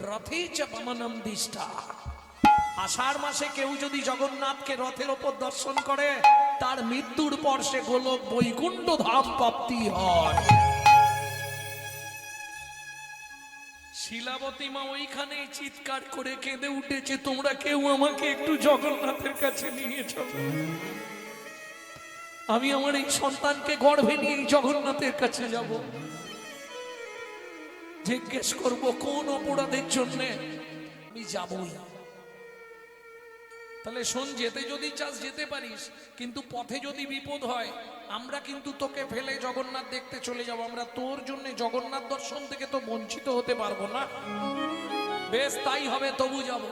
রথে চ বামনম দিষ্টা। আষাঢ় মাসে কেউ যদি জগন্নাথকে রথের ওপর দর্শন করে তার মৃত্যুর পর সে গোলক বৈকুণ্ঠ ধাম প্রাপ্তি হয়। শিলাবতী মা ওইখানেই চিৎকার করে কেঁদে উঠেছে, তোমরা কেউ আমাকে একটু জগন্নাথের কাছে নিয়ে চলো, আমি আমার এই সন্তানকে গর্ভে নিয়ে জগন্নাথের কাছে যাব, জিজ্ঞেস করব কোন অপরাধের জন্য আমি যাবই। তাহলে শোন, যেতে যদি চাস যেতে পারিস, কিন্তু পথে যদি বিপদ হয় আমরা কিন্তু তোকে ফেলে জগন্নাথ দেখতে চলে যাব, আমরা তোর জন্য জগন্নাথ দর্শন থেকে তো বঞ্চিত হতে পারবো না। বেশ তাই হবে, তবু যাব।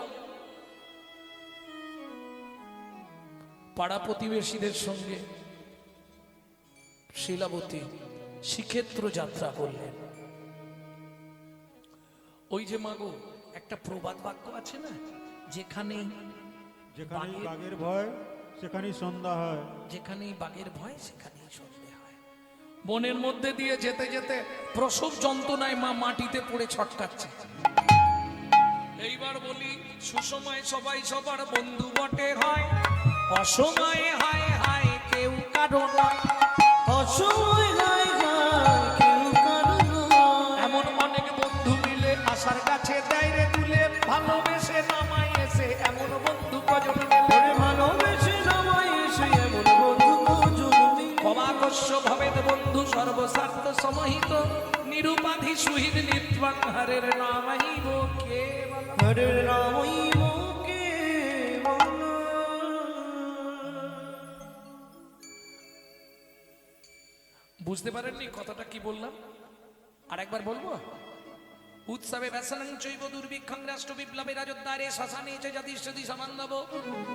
পাড়া প্রতিবেশীদের সঙ্গে শিলাবতী শ্রীক্ষেত্র যাত্রা করলেন। ওই যে মাগো একটা প্রবাদ বাক্য আছে না, যেখানেই বাঘের ভয় সেখানেই সন্ধ্যা হয়, যেখানেই বাঘের ভয় সেখানেই সন্ধ্যা হয়। বনের মধ্যে দিয়ে যেতে যেতে প্রসব যন্ত্রণায় মা মাটিতে পড়ে ছটকাচ্ছে। এইবার বলি, সুসময় সবাই সবার বন্ধু বটে হয়, অসময়ে হায় হায় কেউ কারো নয়, অসময় হায় হায় কেউ কারো নয়। এমন অনেক বন্ধু মিলে আশার কাছে দেয় রে তুলে, ভালোবেসে নামাই এসে এমন বন্ধু কজন মেলে, ভালোবেসে নামাই এসে এমন বন্ধু কজন মেলে। অবাকস্য ভবেদ বন্ধু সর্বস্বার্থ সমহিত, নিরুপাধি সুহৃদ নিত্বাং হরের নামহিব কেবল। হরের নামইব কেবল। বুঝতে পারেননি কথাটা কি বললাম? আর একবার বলবো, উৎসবে ব্যসনং চৈব দুর্ভিক্ষং রাষ্ট্র বিপ্লবে রাজোদ্ধারে শ্মশানে চ যতিষ্ঠতি সমান্ধব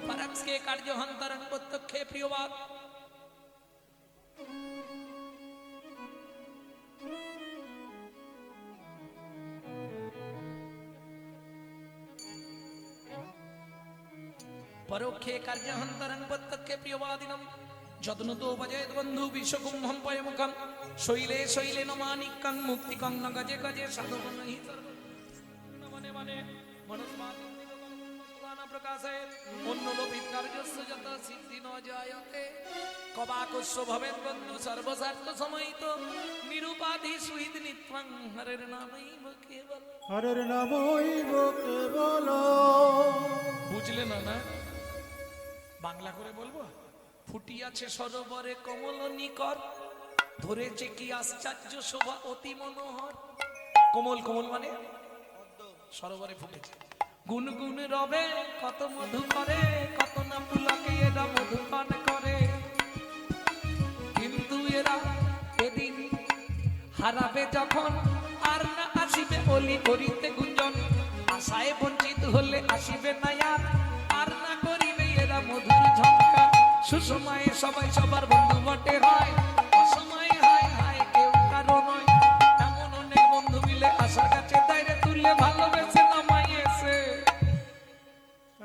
পরক্সকে কার্যহন্তরং প্রত্যক্ষে প্রিয়বাদ। পরোক্ষে কার্যহন্তরং প্রত্যক্ষে প্রিয়বাদিনম যত্নতো ভজেত বন্ধু বিশ্বকুম্ভম পয়মুখম শৈলে শৈলে নমানিকং মুক্তিকং ন গজে গজে সাধুবনহি মনে মনে মনস্মাদিনা প্রকাশে অন্যলোপিত কার্যস্য যত সিদ্ধি ন জায়তে কবাকস্য ভবেত বন্ধু সর্বস্বার্থ সময়িত নিরুপাধি সুহৃদ নিত্বং হরের নামৈব কেবল। হরের নামইব কেবল। বুঝলে না? না বাংলা করে বলবো, ফুটিয়াছে সরোবরে কমল নিকর, ধরেছে কি আশ্চর্য শোভা অতি মনোহর। কমল কমল মানে সরোবরে ফুটেছে, গুনগুন রবে কত মধু করে, কত না পুলকে এরা মধু পান করে, কিন্তু এরা এদিন হারাবে যখন, আর না আসিবে অলি করিতে গুঞ্জন, আশায় বঞ্চিত হলে আসিবে না আর না করিবে এরা মধুর ঝঙ্কা। সুসময়ে সবাই সবার বন্ধু বটে হয়, অসময়ে হায় হায় কেউ কারো নয়, এমন অনেক বন্ধু মিলে আশার কাছে দাঁড়িয়ে তুলে ভালোবেসে নামাই এসে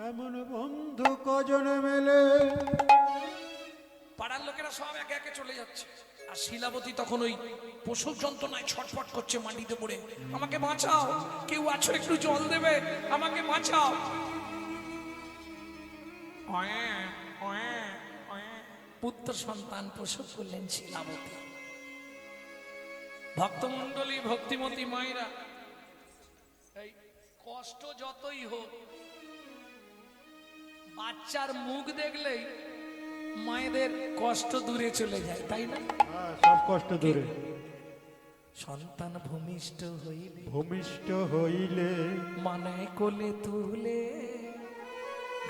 এমন বন্ধু কজন মেলে। পাড়ার লোকেরা সব একে একে চলে যাচ্ছে, আর শিলাবতী তখন ওই প্রসব যন্ত্রণায় ছটফট করছে মাটিতে পড়ে, আমাকে বাঁচাও, কেউ আছো একটু জল দেবে, আমাকে বাঁচাও। পুত্র সন্তান প্রসব করলেন শিলাবতী। ভক্তমন্ডলী ভক্তিমতী মায়েরা, এই কষ্ট যতই হোক বাচ্চার মুখ দেখলেই মায়েদের কষ্ট দূরে চলে যায়, তাই না? সব কষ্ট দূরে। সন্তান ভূমিষ্ঠ হইলে ভূমিষ্ঠ হইলে মানে কোলে তুলে,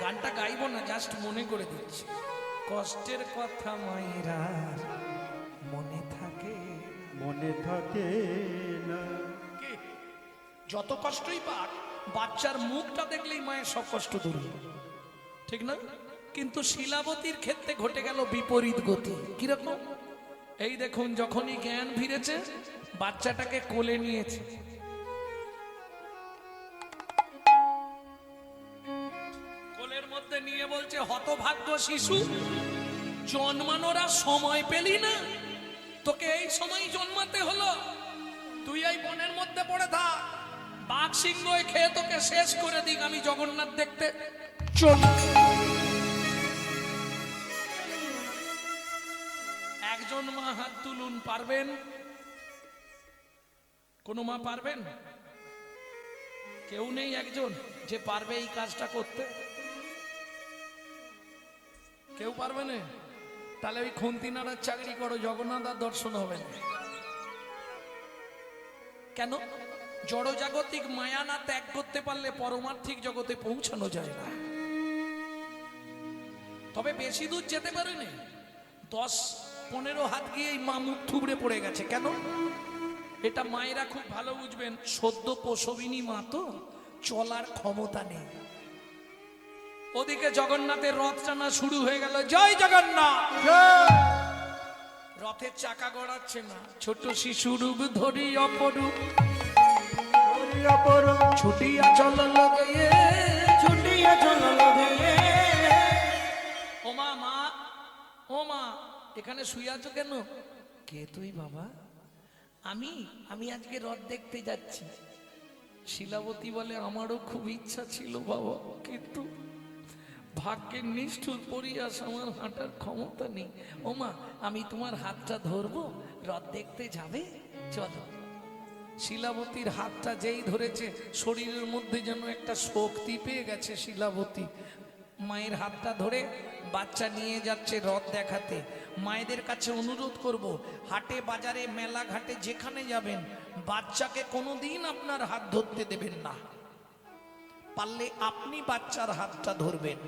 গানটা গাইব না, জাস্ট মনে করে দিচ্ছি, কষ্টের কথা মায়েরা মনে থাকে, মনে থাকে না। যত কষ্টই পাক বাচ্চার মুখটা দেখলেই মায়ের সব কষ্ট দূর হয়, ঠিক না? কিন্তু শিলাবতীর ক্ষেত্রে ঘটে গেল বিপরীত গতি। কিরকম? এই দেখুন, যখনই জ্ঞান ফিরেছে বাচ্চাটাকে কোলে নিয়েছে, কোলের মধ্যে নিয়ে বলছে, হতভাগ্য শিশু, জন্মানোরা সময় পেলি না, তোকে এই সময় জন্মাতে হলো, তুই এই বনের মধ্যে পড়ে থাক, বাঘ সিংহ খেয়ে তোকে শেষ করে দিক, আমি জগন্নাথ দেখতে চল। একজন মা হাত তুলুন, পারবেন? কোন মা পারবেন? কেউ নেই একজন যে পারবে এই কাজটা করতে? কেউ পারবে না? তাহলে ওই খুন্তিনাড়ার চাকরি করো, জগন্নাথ আর দর্শন হবে না। কেন? জড়জাগতিক মায়া না ত্যাগ করতে পারলে পরমার্থিক জগতে পৌঁছানো যায় না। তবে বেশি দূর যেতে পারেনি, 10-15 হাত গিয়ে মা মুখ থুবড়ে পড়ে গেছে। কেন? এটা মায়েরা খুব ভালো বুঝবেন, সদ্য প্রসবিনী মা তো, চলার ক্ষমতা নেই। ওদিকে জগন্নাথের রথ টানা শুরু হয়ে গেল, জয় জগন্নাথ। রথের চাকা গড়াচ্ছে না, ছোট শিশু রূপ ধরি অপরূপ ছুটিয়া চল লগে, ছুটিয়া চল লগে। ও মা, মা ও মা, এখানে শুয়ে আছো কেন? কে তুই বাবা? আমি আজকে রথ দেখতে যাচ্ছি। শিলাবতী বলে, আমারও খুব ইচ্ছা ছিল বাবা, কিন্তু ভাগ্যের নিষ্ঠুর পরিহাস, আমার হাঁটার ক্ষমতা নেই। ও মা, আমি তোমার হাতটা ধরবো, রথ দেখতে যাবে, চলো। শিলাবতীর হাতটা যেই ধরেছে, শরীরের মধ্যে যেন একটা শক্তি পেয়ে গেছে শিলাবতী। মায়ের হাতটা ধরে বাচ্চা নিয়ে যাচ্ছে রথ দেখাতে। মায়েদের কাছে অনুরোধ করব, হাটে বাজারে মেলা ঘাটে যেখানে যাবেন, বাচ্চাকে কোনোদিন আপনার হাত ধরতে দেবেন না। পারলে আপনি বাচ্চার হাতটা ধরবেন।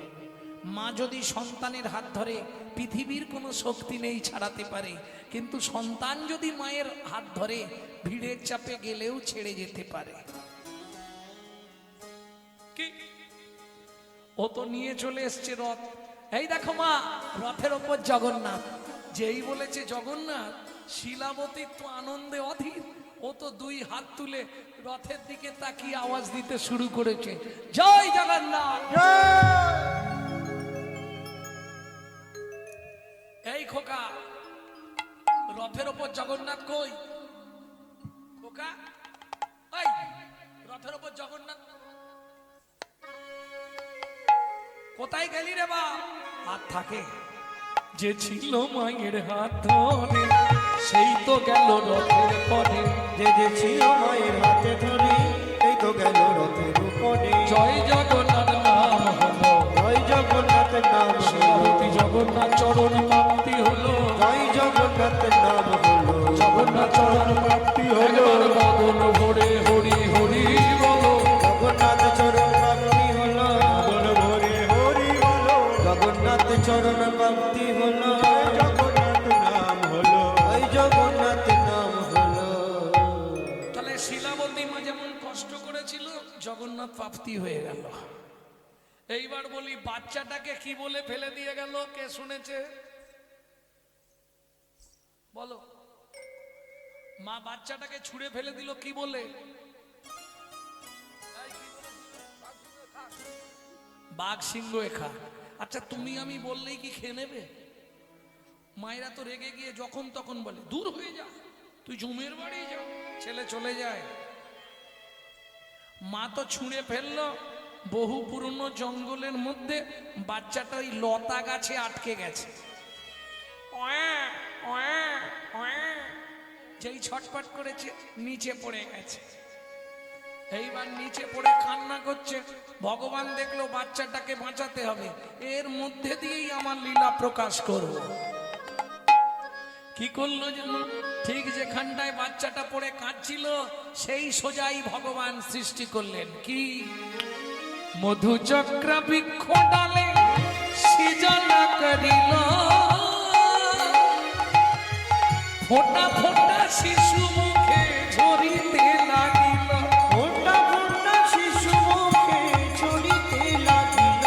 মা যদি সন্তানের হাত ধরে, পৃথিবীর কোনো শক্তি নেই ছাড়াতে পারে, কিন্তু সন্তান যদি মায়ের হাত ধরে, ভিড়ের চাপে গেলেও ছেড়ে যেতে পারে। কি ও তো নিয়ে চলে এসছে রথ। এই দেখো মা, রথের ওপর জগন্নাথ। যেই বলেছে জগন্নাথ, শিলাবতী তো আনন্দে অধীর। ও তো 2 হাত তুলে রথের দিকে তাকিয়ে আওয়াজ দিতে শুরু করেছে, জয় জগন্নাথ। এই খোকা, রথের ওপর জগন্নাথ কই? খোকা, এই রথের ওপর জগন্নাথ কোথায় গেলি রে বা? হাত থাকে যে ছিল মায়ের হাত ধরে, সেই তো গেল রথের পরে। যে ছিল মায়ের হাতে ধরে, এই তো গেল রথের উপরে। জয় জগন্নাথ নাম হলো, জয় জগন্নাথের নাম হলো, শিলাবতী জগন্নাথ চরণ প্রাপ্তি হলো। জয় জগন্নাথের নাম হলো, জগন্নাথ চরণ প্রাপ্তি হলো। বদন ভরে হরি হরি বলো, জগন্নাথ চরণ প্রাপ্তি হলো, বল ভরে হরি বলো, জগন্নাথ চরণ প্রাপ্তি হলো, জগন্নাথ নাম হলো। জয় জগন্নাথ নাম হলো। তাহলে শিলাবতী মা যেমন কষ্ট করেছিল, জগন্নাথ প্রাপ্তি হয়ে গেল। এইবার বলি, বাচ্চাটাকে কি বলে ফেলে দিয়ে গেল? কে শুনেছে বলো? মা বাচ্চাটাকে ছুঁড়ে ফেলে দিল কি বলে? বাঘ সিংহ খা। আচ্ছা, তুমি আমি বললেই কি খেয়ে নেবে? মায়েরা তো রেগে গিয়ে যখন তখন বলে, দূর হয়ে যা, তুই জমের বাড়ি যা। ছেলে চলে যায়, মা তো ছুঁড়ে ফেললো। বহু পুরনো জঙ্গলের মধ্যে বাচ্চাটা ওই লতা গাছে আটকে গেছে। যেই ছটপট করেছে, নিচে পড়ে গেছে। এইবার নিচে পড়ে কান্না করছে। ভগবান দেখলো বাচ্চাটাকে বাঁচাতে হবে, এর মধ্যে দিয়েই আমার লীলা প্রকাশ করব। কি করলো যেন, ঠিক যেখানটায় বাচ্চাটা পড়ে কাঁদছিল, সেই সোজাই ভগবান সৃষ্টি করলেন। কি? মধুচক্র বৃক্ষ ডালে সৃজনা করিল, ফোঁটা ফোঁটা শিশু মুখে ঝরিতে লাগিল। ফোঁটা ফোঁটা শিশু মুখে ঝরিতে লাগিল।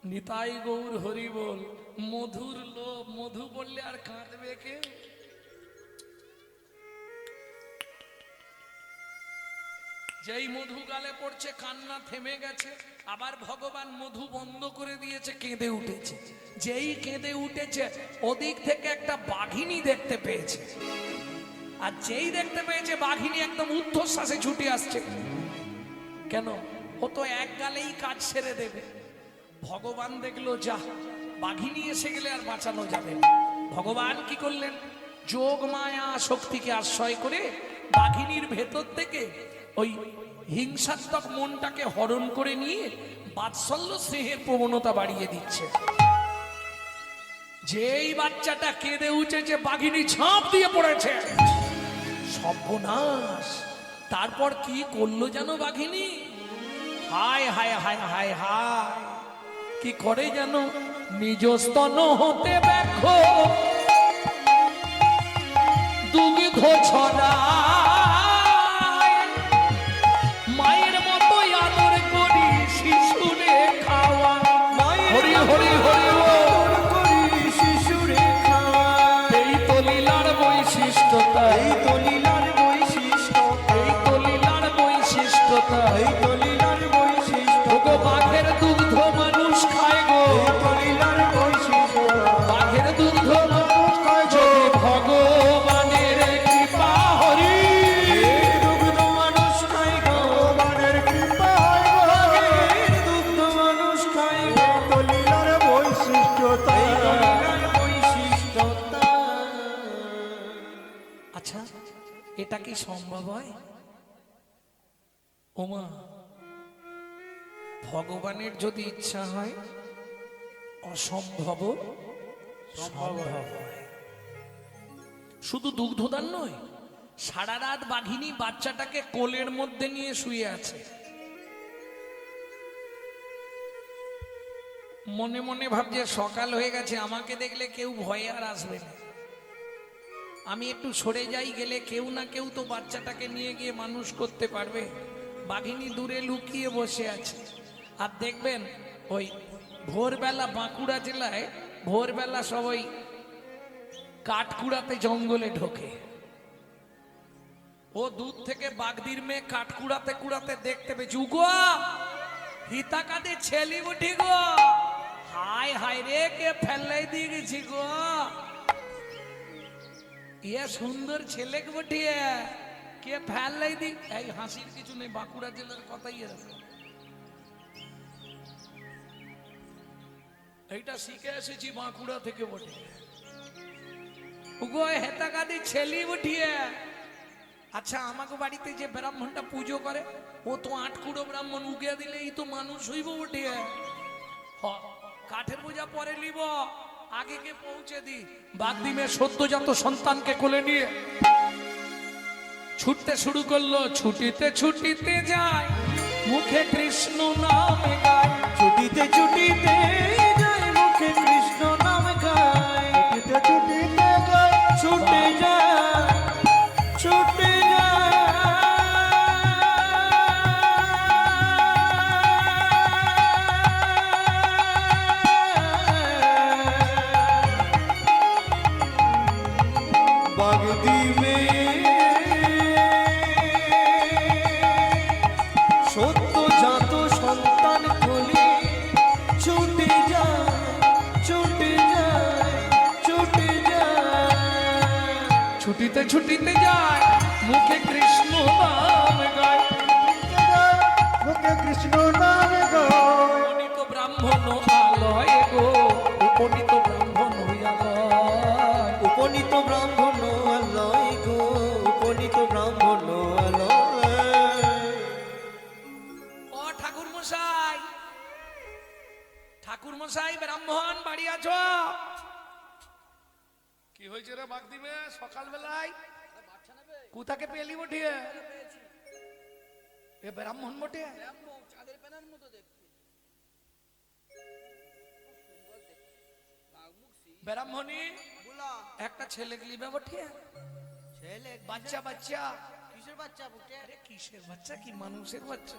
নিতাই গৌর হরি বল। মধুর লোভ, মধু বললে আর কাঁদবে কে? যেই মধু গালে পড়ছে, কান্না থেমে গেছে। আবার ভগবান মধু বন্ধ করে দিয়েছে, কেঁদে উঠেছে। যেই কেঁদে উঠেছে, ওদিক থেকে একটা বাঘিনী দেখতে পেয়েছে। আর যেই দেখতে পেয়েছে বাঘিনী একদম ঊর্ধ্বশ্বাসে ছুটে আসছে, কেন ও তো এক গালেই কাজ সেরে দেবে। ভগবান দেখলো যা বাঘিনী এসে গেলে আর বাঁচানো যাবে না। ভগবান কি করলেন, যোগ মায়া শক্তিকে আশ্রয় করে বাঘিনীর ভেতর থেকে ওই হিংসাত্মক মনটাকে হরণ করে নিয়ে বাৎসল্য স্নেহের প্রবণতা বাড়িয়ে দিচ্ছে। যেই বাচ্চাটা কেঁদে উঠেছে বাঘিনী ঝাঁপ দিয়ে পড়েছে, সর্বনাশ। তারপর কি করলো জানো বাঘিনী? হায় হায় হায় হায় হায়, কি করে জানো? নিজ স্তন হতে দেখো দুগ্ধ ছড়ায়, মায়ের মতো আদর করি শিশুরে খাওয়া। হরি হরি হরি বল। শিশুরে খাওয়া, এই তো লীলার বৈশিষ্ট্যতা, এই তো লীলার বৈশিষ্ট্য, এই তো লীলার বৈশিষ্ট্যতা। এই তো লীলার বৈশিষ্ট্য, ওগো বাঘের দুগ্ধ মানুষ খায় গো, এই তো লীলার বৈশিষ্ট্য, বাঘের দুগ্ধ মানুষ খায়। যদি ভগবানের কৃপা হরি, এই দুগ্ধ মানুষ খায় গো, ভগবানের কৃপায় গো, বাঘের দুগ্ধ মানুষ খায় গো, তো লীলার বৈশিষ্ট্যতা। এই তো লীলার বৈশিষ্ট্যতা। আচ্ছা এটা কি সম্ভব হয়? ওমা, ভগবানের যদি ইচ্ছা হয় অসম্ভব সম্ভব হয়। শুধু দুগ্ধদান নয়, সারা রাত বাঘিনী বাচ্চাটাকে কোলের মধ্যে নিয়ে শুয়ে আছে। মনে মনে ভাবছে সকাল হয়ে গেছে, আমাকে দেখলে কেউ ভয়ে আর আসবে না। আমি একটু সরে যাই, গেলে কেউ না কেউ তো বাচ্চাটাকে নিয়ে গিয়ে মানুষ করতে পারবে। বাঘিনী দূরে লুকিয়ে বসে আছে। আর দেখবেন ওই ভোরবেলা বাঁকুড়া জেলায় ভোরবেলা সবাই কাঠকুড়াতে জঙ্গলে ঢোকে। ও দূর থেকে বাগদির মেয়ে কাঠকুড়াতে কুড়াতে দেখতে পেয়েছি, উগো হিতা কাঁদে ছেলি উঠি গো, হায় হায় রে কে ফেলাই দিয়ে গেছি গো, ইয়ে সুন্দর ছেলেকে বটিয়ে কে ফেলাই দি। এই হাসির কিছু নেই, বাঁকুড়া জেলার কথাই আছে। এইটা শিখে এসেছি বাঁকুড়া থেকে বটে। উগো হেতা কাঁদে ছেলি উঠিয়ে। আচ্ছা আমাকে বাড়িতে যে ব্রাহ্মণটা পুজো করে ও তো আটকুড়ো ব্রাহ্মণ, উগে দিলে এই তো মানুষ হইব উঠিয়ে। কাঠের বোঝা পরে নিব, আগে কে পৌঁছে দি। বাগদিমে সদ্যজাত সন্তানকে কোলে নিয়ে ছুটতে শুরু করলো। ছুটিতে ছুটিতে যায় মুখে কৃষ্ণ নাম গায়, ছুটিতে ছুটিতে যায় মুখে কৃষ্ণ নাম গায়, ছুটিতে ছুটিতে যায়, ছুটে যায়, ছুটে বাগদিমে সদ্যজাত সন্তান কোলে ছুটে যায়, ছুটে যায়, ছুটে যায়। ছুটিতে ছুটিতে যায় মুখে কৃষ্ণ নাম গায়, মুখে কৃষ্ণ নাম গায়। উপনীত ব্রাহ্মণ আলয় গো, উপনীত ব্রাহ্মণ আলয়। উপনীত ব্রাহ্মণ আলয় গো, উপনীত ব্রাহ্মণ আলয়। ও ঠাকুর মশাই, ঠাকুর মশাই ব্রাহ্মণ বাড়ি আছো? কি হয়েছে রে বাগদিমে সকাল বেলায়? কোথাকে পেলি বটিয়ে? এ ব্রাহ্মণ বটে? ব্রাহ্মণী একটা ছেলে গলিবে বটে? ছেলে বাচ্চা বাচ্চা? কিসের বাচ্চা বুকে? আরে কিসের বাচ্চা, কি মানুষের বাচ্চা?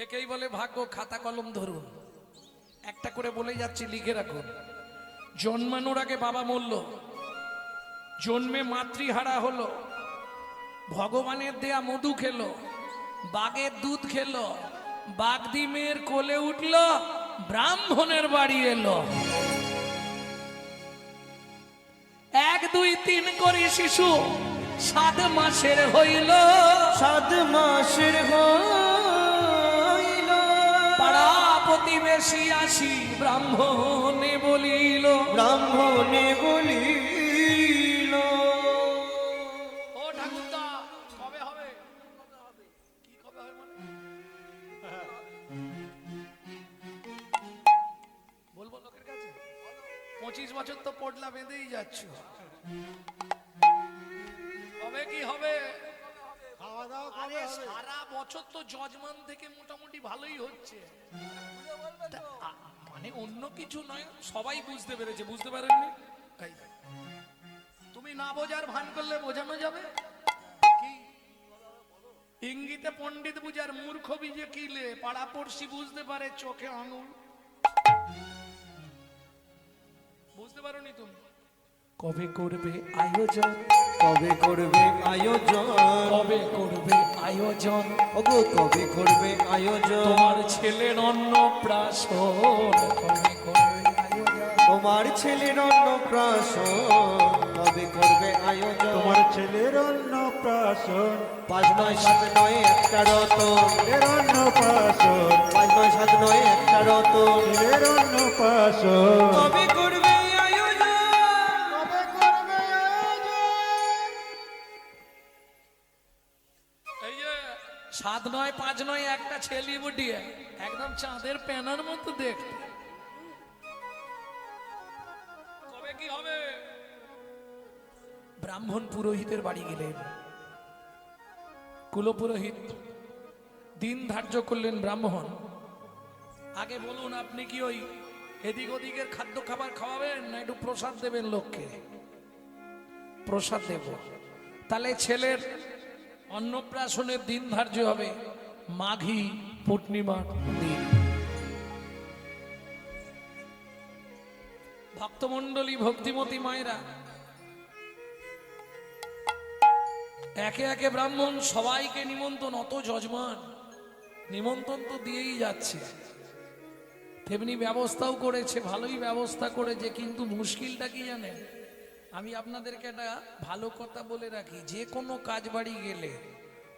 একেই বলে ভাগ্য। খাতা কলম ধরুন, একটা করে বলে যাচ্ছি, লিখে রাখুন। জন্মানোর আগে বাবা মরল, জন্মে মাতৃহারা হলো, ভগবানের দেয়া মধু খেলো, বাঘের দুধ খেলো, বাগদিমের কোলে উঠলো, ব্রাহ্মণের বাড়ি এলো। তিন করি শিশু 7 মাসের হইল 7 মাসের হইল পাড়া প্রতিবেশী আসি ব্রাহ্মণে বলিল ব্রাহ্মণে বলিল ও ঠাকুরদা কবে হবে কি কবে হবে বলবো লোকের কাছে 25 বছর তো পড়লা বেঁধেই যাচ্ছ কবে কি হবে খাওয়া দাওয়া আরে কবে হবে? সারা বছর তো জজমান থেকে মোটামুটি ভালোই হচ্ছে মানে অন্য কিছু নয় সবাই বুঝতে পেরেছে বুঝতে পারেননি এই, তুমি না বোঝার ভান করলে বোঝানো যাবে কি ইঙ্গিতে পণ্ডিত বুঝার মূর্খ বিজে কিলে পাড়া পড়শি বুঝতে পারে চোখে আঙুল বুঝতে পারোনি তুমি কবে করবে আয়োজন কবে করবে আয়োজন কবে করবে আয়োজন ওগো কবে করবে আয়োজন তোমার ছেলের অন্নপ্রাশন কবে করবে আয়োজন তোমার ছেলের অন্নপ্রাশন কবে করবে আয়োজন তোমার ছেলের অন্নপ্রাশন 5 9 7 9 একটা রতন ছেলের অন্নপ্রাশন 5 9 7 9 একটা রতন ছেলের অন্নপ্রাশন কবে করবে আয়োজন কবে করবে আয়োজন? এই যে 7 9 5 9 একটা ছেলে বুটিয়ে একদম চাঁদের প্যানার মতো দেখতে কবে কি হবে ব্রাহ্মণ পুরোহিতের বাড়ি গেলেন কুলপুরোহিত দিন ধার্য করলেন ব্রাহ্মণ আগে বলুন আপনি কি ওই এদিক ওদিকের খাদ্য খাবার খাওয়াবেন না একটু প্রসাদ দেবেন লোককে প্রসাদ দেব তাহলে ছেলের অন্নপ্রাশনের দিন ধার্য হবে মাঘী পূর্ণিমার দিন ভক্তমণ্ডলী ভক্তিমতী মায়েরা একে একে ব্রাহ্মণ সবাইকে নিমন্ত্রণ অত যজমান নিমন্ত্রণ তো দিয়েই যাচ্ছে তেমনি ব্যবস্থাও করেছে ভালোই ব্যবস্থা করেছে কিন্তু মুশকিলটা কি জানেন আমি আপনাদেরকে একটা ভালো কথা বলে রাখি যে কোনো কাজ বাড়ি গেলে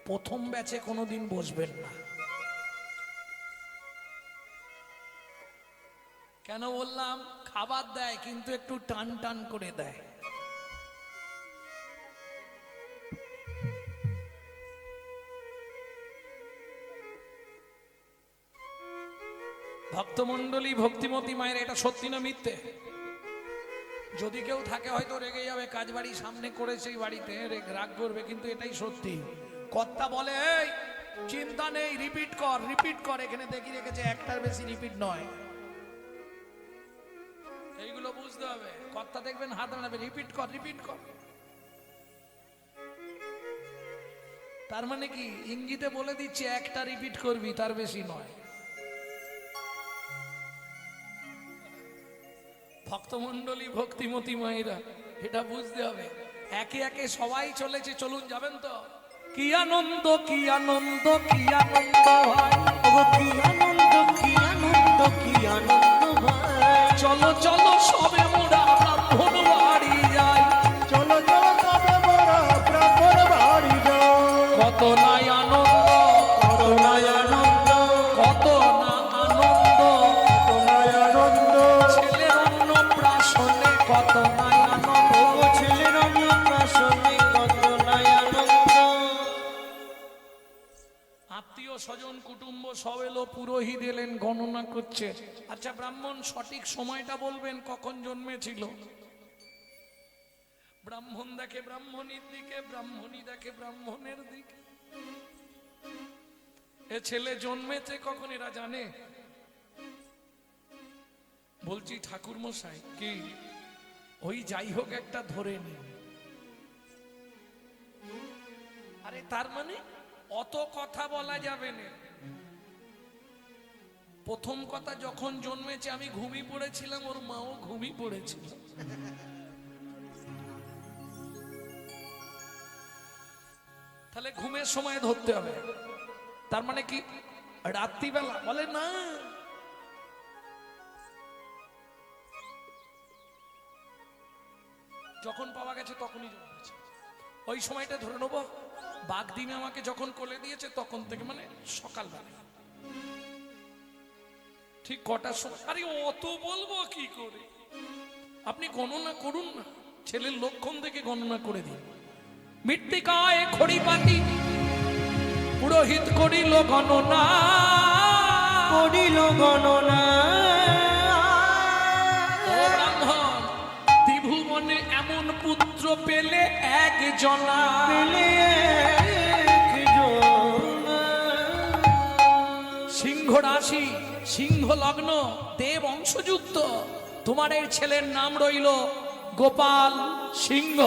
প্রথম ব্যাচে কোনোদিন বসবেন না কেন বললাম খাবার দেয় কিন্তু একটু টান টান করে দেয় ভক্তমণ্ডলী ভক্তিমতী মায়ের এটা সত্যি না মিথ্যে যদি কেউ থাকে হয়তো রেগে যাবে কাজ বাড়ি সামনে করেছে এই বাড়িতে রাগ করবে কিন্তু এটাই সত্যি কর্তা বলে এই চিন্তা নেই রিপিট কর এখানে দেখি রেখেছে একটার বেশি রিপিট নয় এইগুলো বুঝতে হবে কর্তা দেখবেন হাত নাড়াবে রিপিট কর তার মানে কি ইঙ্গিতে বলে দিচ্ছে একটা রিপিট করবি তার বেশি নয় ভক্তমণ্ডলী ভক্তিমতী মায়েরা এটা বুঝতে হবে একে একে সবাই চলেছে চলুন যাবেন তো কি আনন্দ কি আনন্দ কি আনন্দ ভাই ওগো কি আনন্দ কি আনন্দ কি আনন্দ ভাই চলো চলো সবে মোরা ব্রাহ্মণ বাড়ি যাই চলো চলো কবে মোরা ব্রাহ্মণ বাড়ি যাও কত নাই আনন্দ কত নাই আনন্দ কত না আনন্দ তোমায় আনন্দ ছেলের অন্নপ্রাশনে কত নাই আনন্দ ওগো ছেলের অন্নপ্রাশনে কত নাই আনন্দ আত্মীয় স্বজন কুটুম্ব সব এলো পুরোহিত এলেন গণনা করছে আচ্ছা ব্রাহ্মণ সঠিক সময়টা বলবেন কখন জন্মেছিল ব্রাহ্মণ দেখে ব্রাহ্মণীর দিকে ব্রাহ্মণী দেখে ব্রাহ্মণের দিকে এ ছেলে জন্মেছে কখন এরা জানে বলছি ঠাকুর মশাই কি ওই যাই হোক একটা ধরে নি আরে তার মানে অত কথা বলা যাবে না প্রথম কথা যখন জন্মেছে আমি ঘুমিয়ে পড়েছিলাম ওর মাও ঘুমিয়ে পড়েছিল তাহলে ঘুমের সময় ধরতে হবে তার মানে কি রাত্রিবেলা বলে না যখন পাওয়া গেছে তখনই জন্ম হয়েছে। ওই সময়টা ধরে নেবো বাঘ ডিমে আমাকে যখন কোলে দিয়েছে তখন থেকে, মানে সকালবেলা। ঠিক কটার সময়? আরে অত বলবো কি করে, আপনি গণনা করুন না, ছেলের লক্ষণ থেকে গণনা করে দিন। মৃত্তিকায় খড়িপাতি পুরোহিত করিল গণনা, করিল গণনা। ও ব্রাহ্মণ, ত্রিভুবনে এমন পুত্র পেলে একজনা, পেলে একজনা। সিংহ রাশি, সিংহ লগ্ন, দেব অংশযুক্ত, তোমার এই ছেলের নাম রইল গোপাল সিংহ।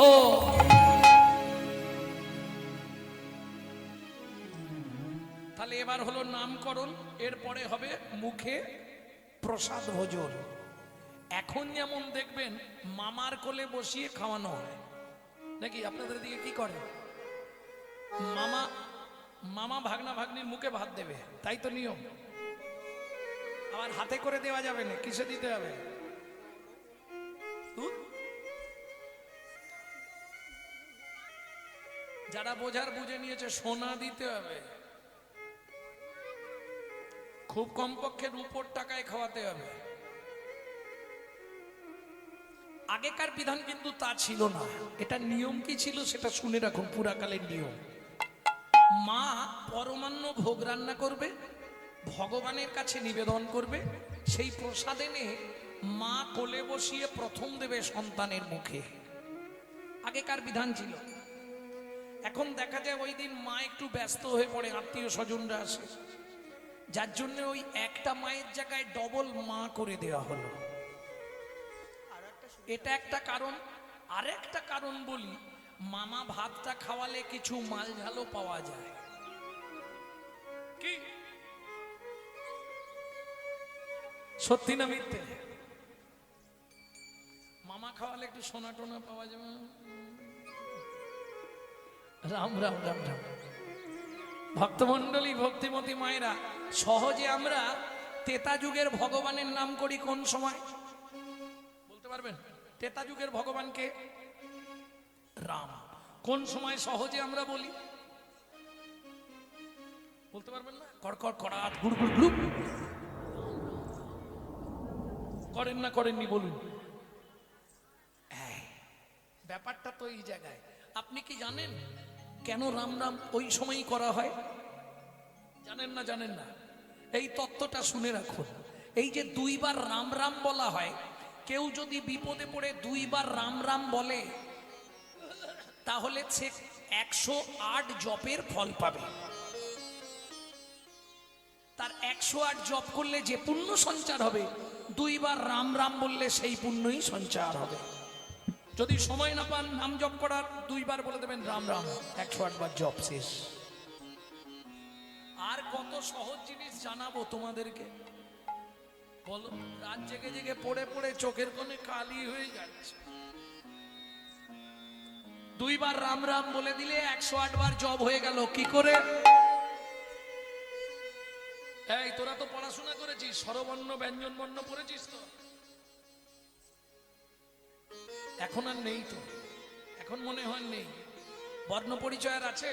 তাহলে এবার হলো নামকরণ, এরপরে হবে মুখে প্রসাদ ভোজন। এখন যেমন দেখবেন মামার কোলে বসিয়ে খাওয়ানো হয় নাকি, আপনাদের দিকে কি করে? মামা মামা ভাগনা ভাগ্নির মুখে ভাত দেবে, তাই তো নিয়ম। আবার হাতে করে দেওয়া যাবে না, কিসে দিতে হবে? যারা বোঝার বুঝে নিয়েছে, সোনা দিতে হবে, খুব কমপক্ষে রূপোর টাকায় খাওয়াতে হবে। আগেকার বিধান কিন্তু তা ছিল না। এটা নিয়ম কি ছিল সেটা শুনে রাখুন, পুরাকালের নিয়ম। মা পরমান্ন ভোগ রান্না করবে, ভগবানের কাছে নিবেদন করবে, সেই প্রসাদ এনে মা কোলে বসিয়ে প্রথম দেবে সন্তানের মুখে। আগেকার বিধান ছিল। এখন দেখা যায় ওই দিন মা একটু ব্যস্ত হয়ে পড়ে, আত্মীয় স্বজনরা আসে, যার জন্য ওই একটা মায়ের জায়গায় ডবল মা করে দেওয়া হলো। এটা একটা কারণ। আর একটা কারণ বলি, মামা ভাতটা খাওয়ালে কিছু মাল ঝালও পাওয়া যায়। কি সত্যি না মিথ্যে? মামা খাওয়ালে একটু সোনা টোনা পাওয়া যাবে। রাম রাম রাম রাম। ভক্তমন্ডলী, ভক্তিমতী মায়েরা, সহজে আমরা তেতা যুগের ভগবানের নাম করি কোন সময় বলতে পারবেন? তেতা যুগের ভগবানকে রাম। কোন সময় সহজে আমরা বলি বলতে পারবেন না? কড়কড় কড়াট গুড় গুড় গুড় করেন না, করেননি বলুন। ব্যাপারটা তো এই জায়গায়। আপনি কি জানেন কেন রাম রাম ওই সময়ই করা হয়? জানেন না? জানেন না? এই তত্ত্বটা শুনে রাখুন। এই যে দুইবার রাম রাম বলা হয়, কেউ যদি বিপদে পড়ে দুইবার রাম রাম বলে তাহলে সে 108 জপের ফল পাবে। তার 108 জপ করলে যে পুণ্য সঞ্চার হবে, দুইবার রাম রাম বললে সেই পুণ্যই সঞ্চার হবে। যদি সময় না পান নাম জপ করার, দুইবার বলে দেবেন রাম রাম, 108 বার জপ শেষ। আর কত সহজ জিনিস জানাবো তোমাদেরকে, বলো। রাত জেগে জেগে পড়ে পড়ে চোখের কোণে কালি হয়ে যাচ্ছে। দুইবার রাম রাম বলে দিলে 108 বার জপ হয়ে গেল। কি করে? এই তোরা তো পড়াশোনা করেছিস, স্বরবর্ণ ব্যঞ্জন বর্ণ পড়েছিস তো? এখন আর নেই তো, এখন মনে হয় নেই। বর্ণ পরিচয় আর আছে?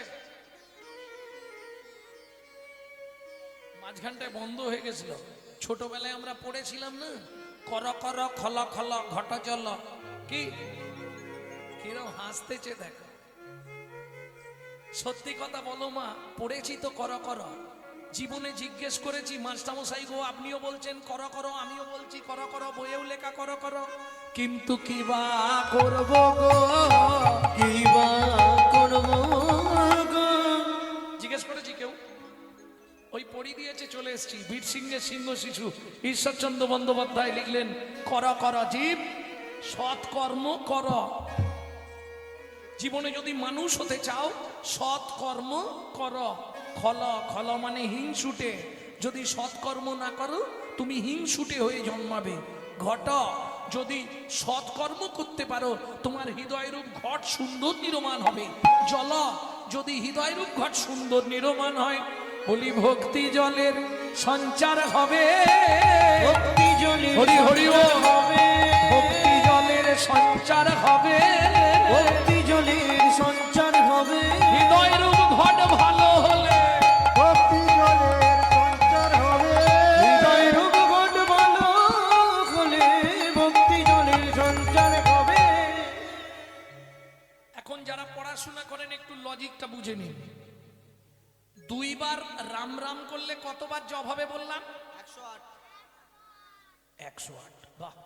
মাঝখানটায় বন্ধ হয়ে গেছিল। ছোটবেলায় আমরা পড়েছিলাম না, কর কর খল খল ঘট জল। কি কিরম হাসতেছে দেখো। সত্যি কথা বলো মা, পড়েছি তো কর কর। জীবনে জিজ্ঞেস করেছি, মাস্টারমশাই গো আপনিও বলছেন কর কর, আমিও বলছি কর কর, বইয়েও লেখা কর কর, কিন্তু কি বা করব গো, কি বা করব গো। জিজ্ঞেস করেছি কেউ? ওই পড়ি দিয়েছে, চলে এসেছি। বীর সিংহের সিংহ শিশু ঈশ্বরচন্দ্র বন্দ্যোপাধ্যায় লিখলেন, কর কর জীব সৎকর্ম কর। জীবনে যদি মানুষ হতে চাও সৎকর্ম কর। খল খল মানে হিংসুটে, যদি সৎকর্ম না করো তুমি হিংসুটে হয়ে জন্মাবে। ঘট, যদি সৎকর্ম করতে পারো তোমার হৃদয়রূপ ঘট সুন্দর নির্মাণ হবে। জল, যদি হৃদয়রূপ ঘট সুন্দর নির্মাণ হয়, বলি ভক্তি জলের সঞ্চার হবে। ভক্তি জলের হরি হরি সঞ্চার হবে। ভক্তি জলের সঞ্চার হবে, ভক্তি জলের সঞ্চার হবে, হৃদয় রূপ ঘট ভালো হলে, ভক্তি জলের সঞ্চার হবে, হৃদয় রূপ ঘট ভালো হলে ভক্তি জলের সঞ্চার হবে। এখন যারা পড়াশোনা করেন একটু লজিকটা বুঝে নিন। দুইবার রাম রাম করলে কতবার জপ হবে বললাম? 108। বাহ,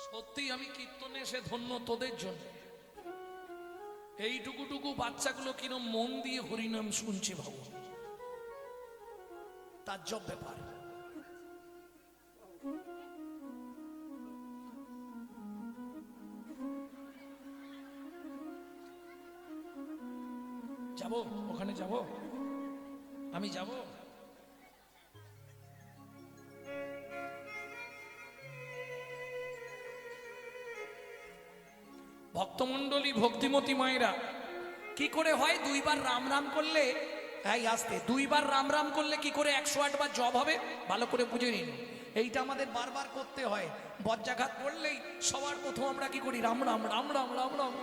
সত্যি আমি কীর্তনে এসে ধন্য তোদের জন্য। এইটুকুটুকু বাচ্চাগুলো কিরম মন দিয়ে হরিনাম শুনছে ভাবো, তার জব ব্যাপার। যাবো ওখানে, যাবো আমি, যাবো। ভক্তমণ্ডলী, ভক্তিমতী মায়েরা, কি করে হয় দুইবার রাম রাম করলে, হ্যাঁ আসতে, দুইবার রাম রাম করলে কি করে 108 বার জব হবে ভালো করে বুঝে নিন। এইটা আমাদের বারবার করতে হয়। বজ্রাঘাত করলেই সবার প্রথম আমরা কি করি? রাম রাম রাম রাম রাম রাম।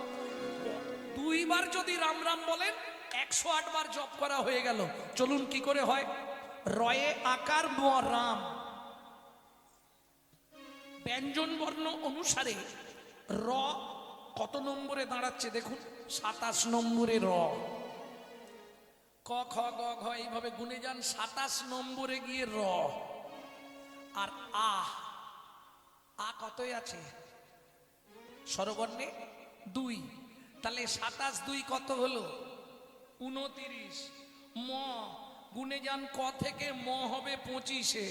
দুইবার যদি রাম রাম বলেন 108 বার জপ করা হয়ে গেল। চলুন কি করে হয়। রয়ে আকার ম রাম, ব্যঞ্জন বর্ণ অনুসারে র কত নম্বরে দাঁড়াচ্ছে দেখুন, 27 নম্বরে র। ক খ গ ঘ এইভাবে গুনে যান, 27 নম্বরে গিয়ে র। আর আ কতই আছে? স্বরবর্ণে 2। তাহলে 27 2 কত হলো? 29। ম গুনে যান, ক থেকে ম হবে 25-এ।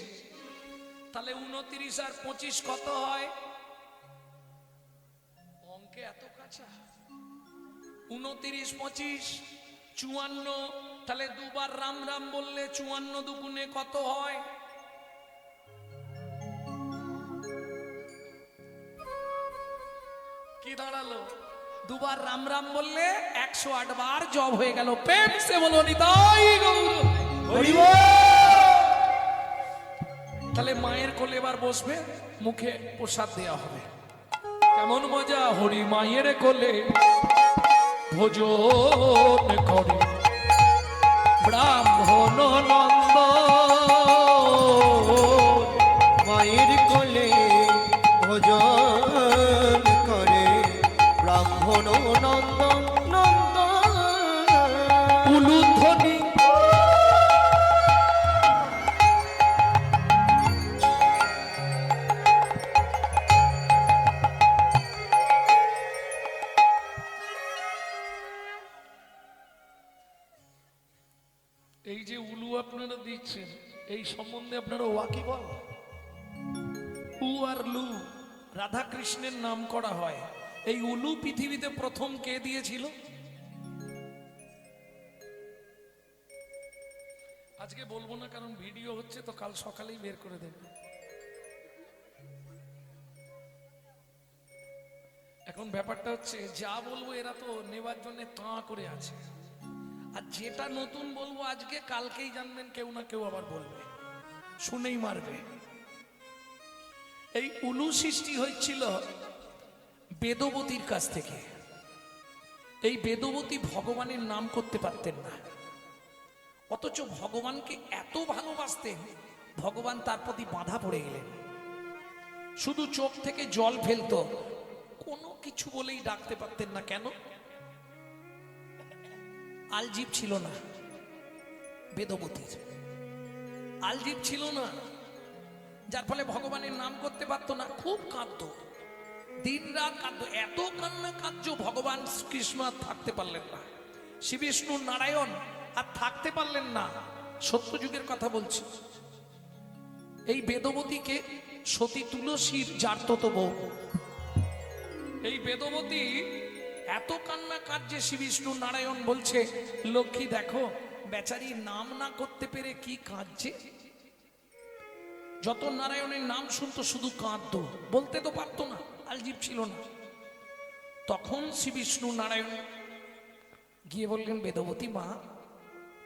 তাহলে 29 আর 25 কত হয়? অঙ্কে এত কাঁচা। 29 25 54। তাহলে দুবার রাম রাম বললে 54 দুগুণে কত হয়? কি দাঁড়ালো? দুবার রাম রাম বললে 108 বার জব হয়ে গেল। প্রেম সে বলো নিতাই গৌর হরি বল। তাহলে মায়ের কোলে এবার বসবে, মুখে প্রসাদ দেওয়া হবে। কেমন মজা, হরি মায়ের কোলে ভোজন করে ব্রাহ্মণ নন্দ, মায়ের কোলে ভোজন করে ব্রাহ্মণ নন্দন নন্দন। উলুধ্বনি এই যে উলু আপনারা দিচ্ছেন, এই সম্বন্ধে আপনারা ওয়াকিবল? উ আর লু রাধা কৃষ্ণের নাম করা হয়। এই উলু পৃথিবীতে প্রথম কে দিয়েছিল? আজকে বলবো না, কারণ ভিডিও হচ্ছে তো, কাল সকালেই বের করে দেব। এখন ব্যাপারটা হচ্ছে, যা বলবো এরা তো নেবার জন্য তাঁ করে আছে। আর যেটা নতুন বলবো আজকে, কালকেই জানবেন কেউ না কেউ আবার বলবে, শুনেই মারবে। এই উলু সৃষ্টি হয়েছিল বেদবতীর কাছ থেকে। এই বেদবতী ভগবানের নাম করতে পারতেন না, অথচ ভগবানকে এত ভালোবাসতেন, ভগবান তার প্রতি বাধা পড়ে গেলেন। শুধু চোখ থেকে জল ফেলতো, কোনো কিছু বলেই ডাকতে পারতেন না। কেন? আলজিভ ছিল না বেদবতীর, আলজিভ ছিল না, যার ফলে ভগবানের নাম করতে পারতো না। খুব কাঁদতো, দিন রাত কাঁদতো, এত কান্না কাঁদছ ভগবান কৃষ্ণ আর থাকতে পারলেন না, শ্রী বিষ্ণু নারায়ণ আর থাকতে পারলেন না। সত্যযুগের কথা বলছি। এই বেদবতীকে সতী তুলসীর জারততো বউ। এই বেদবতী এত কান্না কাঁদছে, শ্রী বিষ্ণু নারায়ণ বলছে, লক্ষ্মী দেখো বেচারি নাম না করতে পেরে কি কাঁদছে। যত নারায়ণের নাম শুনতো শুধু কাঁদতো, বলতে তো পারতো না, আলজিভ ছিল না। তখন শ্রী বিষ্ণু নারায়ণ গিয়ে বললেন, বেদবতী মা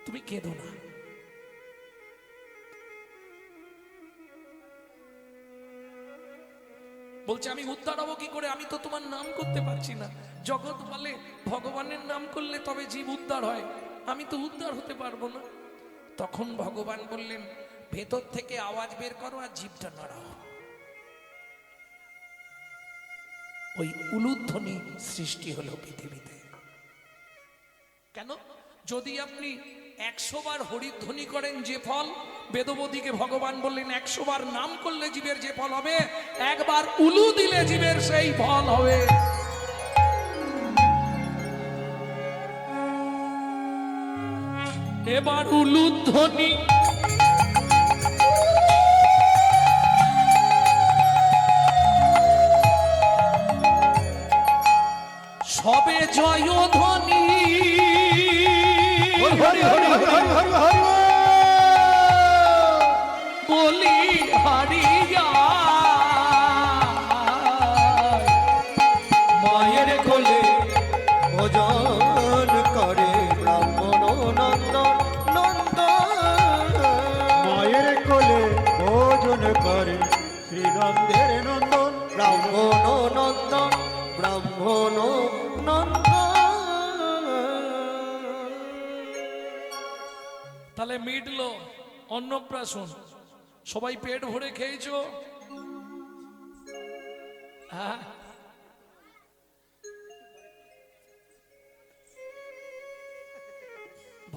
তুমি কেঁদো না। বলছে আমি উদ্ধার হবো কি করে, আমি তো তোমার নাম করতে পারছি না। জগৎ বলে ভগবানের নাম করলে তবে জীব উদ্ধার হয়, আমি তো উদ্ধার হতে পারবো না। তখন ভগবান বললেন ভেতর থেকে আওয়াজ বের করো আর জিভটা নাড়াও। ওই উলুধ্বনি সৃষ্টি হলো পৃথিবীতে। কেন? যদি আপনি 100 বার হরিধ্বনি করেন যে ফল, বেদবতীকে ভগবান বললেন 100 বার নাম করলে জীবের যে ফল হবে, একবার উলু দিলে জীবের সেই ফল হবে। এবার উলুধ্বনি সবে জয়ধ্বনি, হরি হরি হরি হরি হরি হরি বলি হারিয়া মায়ের কোলে ভজন করে ব্রাহ্মণ নন্দন নন্দন। মায়ের কোলে ভোজন করে শ্রীনন্দের নন্দন ব্রাহ্মণ নন্দন ব্রাহ্মণ নন্দন। তাহলে মিটলো অন্নপ্রাশন, সবাই পেট ভরে খেয়েছো? হ্যাঁ,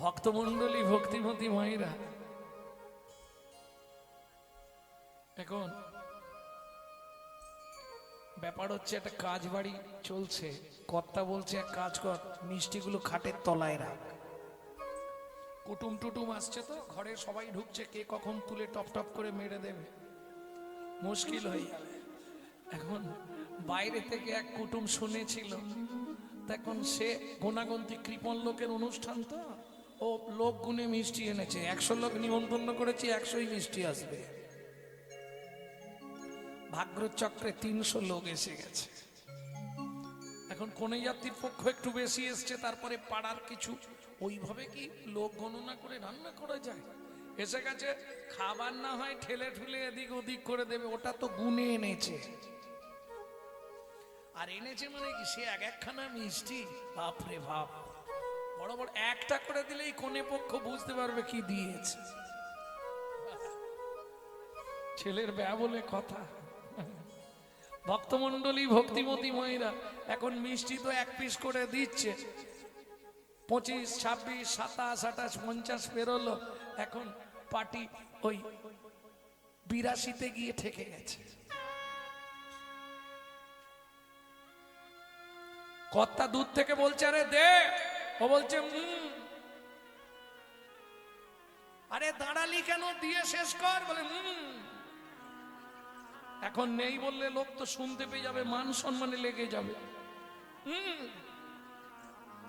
ভক্তমণ্ডলী ভক্তিমতী মায়েরা, এখন ব্যাপার হচ্ছে একটা কাজ বাড়ি চলছে, কর্তা বলছে এক কাজ কর, মিষ্টিগুলো খাটের তলায় রাখ। কুটুম টুটুম আসছে তো ঘরে, সবাই ঢুকছে, কে কখন তুলে টপ টপ করে মেরে দেবে, মুশকিল হয়ে যাবে। এখন বাইরে থেকে এক কুটুম শুনেছিল, তখন সে গোনাগন্তি কৃপণ লোকের অনুষ্ঠান তো, ও লোক গুনে মিষ্টি এনেছে, 100 লোক নিমন্ত্রণ করেছে, 100ই মিষ্টি আসবে। ভাগ্যচক্রে 300 লোক এসে গেছে। এখন কনে যাত্রীর পক্ষ একটু বেশি এসছে, তারপরে পাড়ার কিছু ওইভাবে কি লোক গণনা করে রান্না করা যায়, এসে গেছে, খাবার না হয় ঠেলে ঠুলে এদিক ওদিক করে দেবে, ওটা তো গুনে এনেছে। আর এনেছে মানে কি, সে এক একখানা মিষ্টি, বাপরে বাপ, বড় বড়, একটা করে দিলেই কোনে পক্ষ বুঝতে পারবে কি দিয়েছে। ছেলের ব্যা বলে কথা। ভক্তমণ্ডলী ভক্তিমতী মায়েরা, এখন মিষ্টি তো 1 পিস করে দিচ্ছে, 25, 26, 27, 28, 50 পেরোলো, এখন পার্টি ওই 82-তে গিয়ে ঠেকে গেছে। কর্তা দূর থেকে বলছে আরে দে, ও বলছে আরে দাঁড়ালি কেন, দিয়ে শেষ কর, বলে এখন নেই বললে লোক তো শুনতে পেয়ে যাবে, মান সম্মানে লেগে যাবে।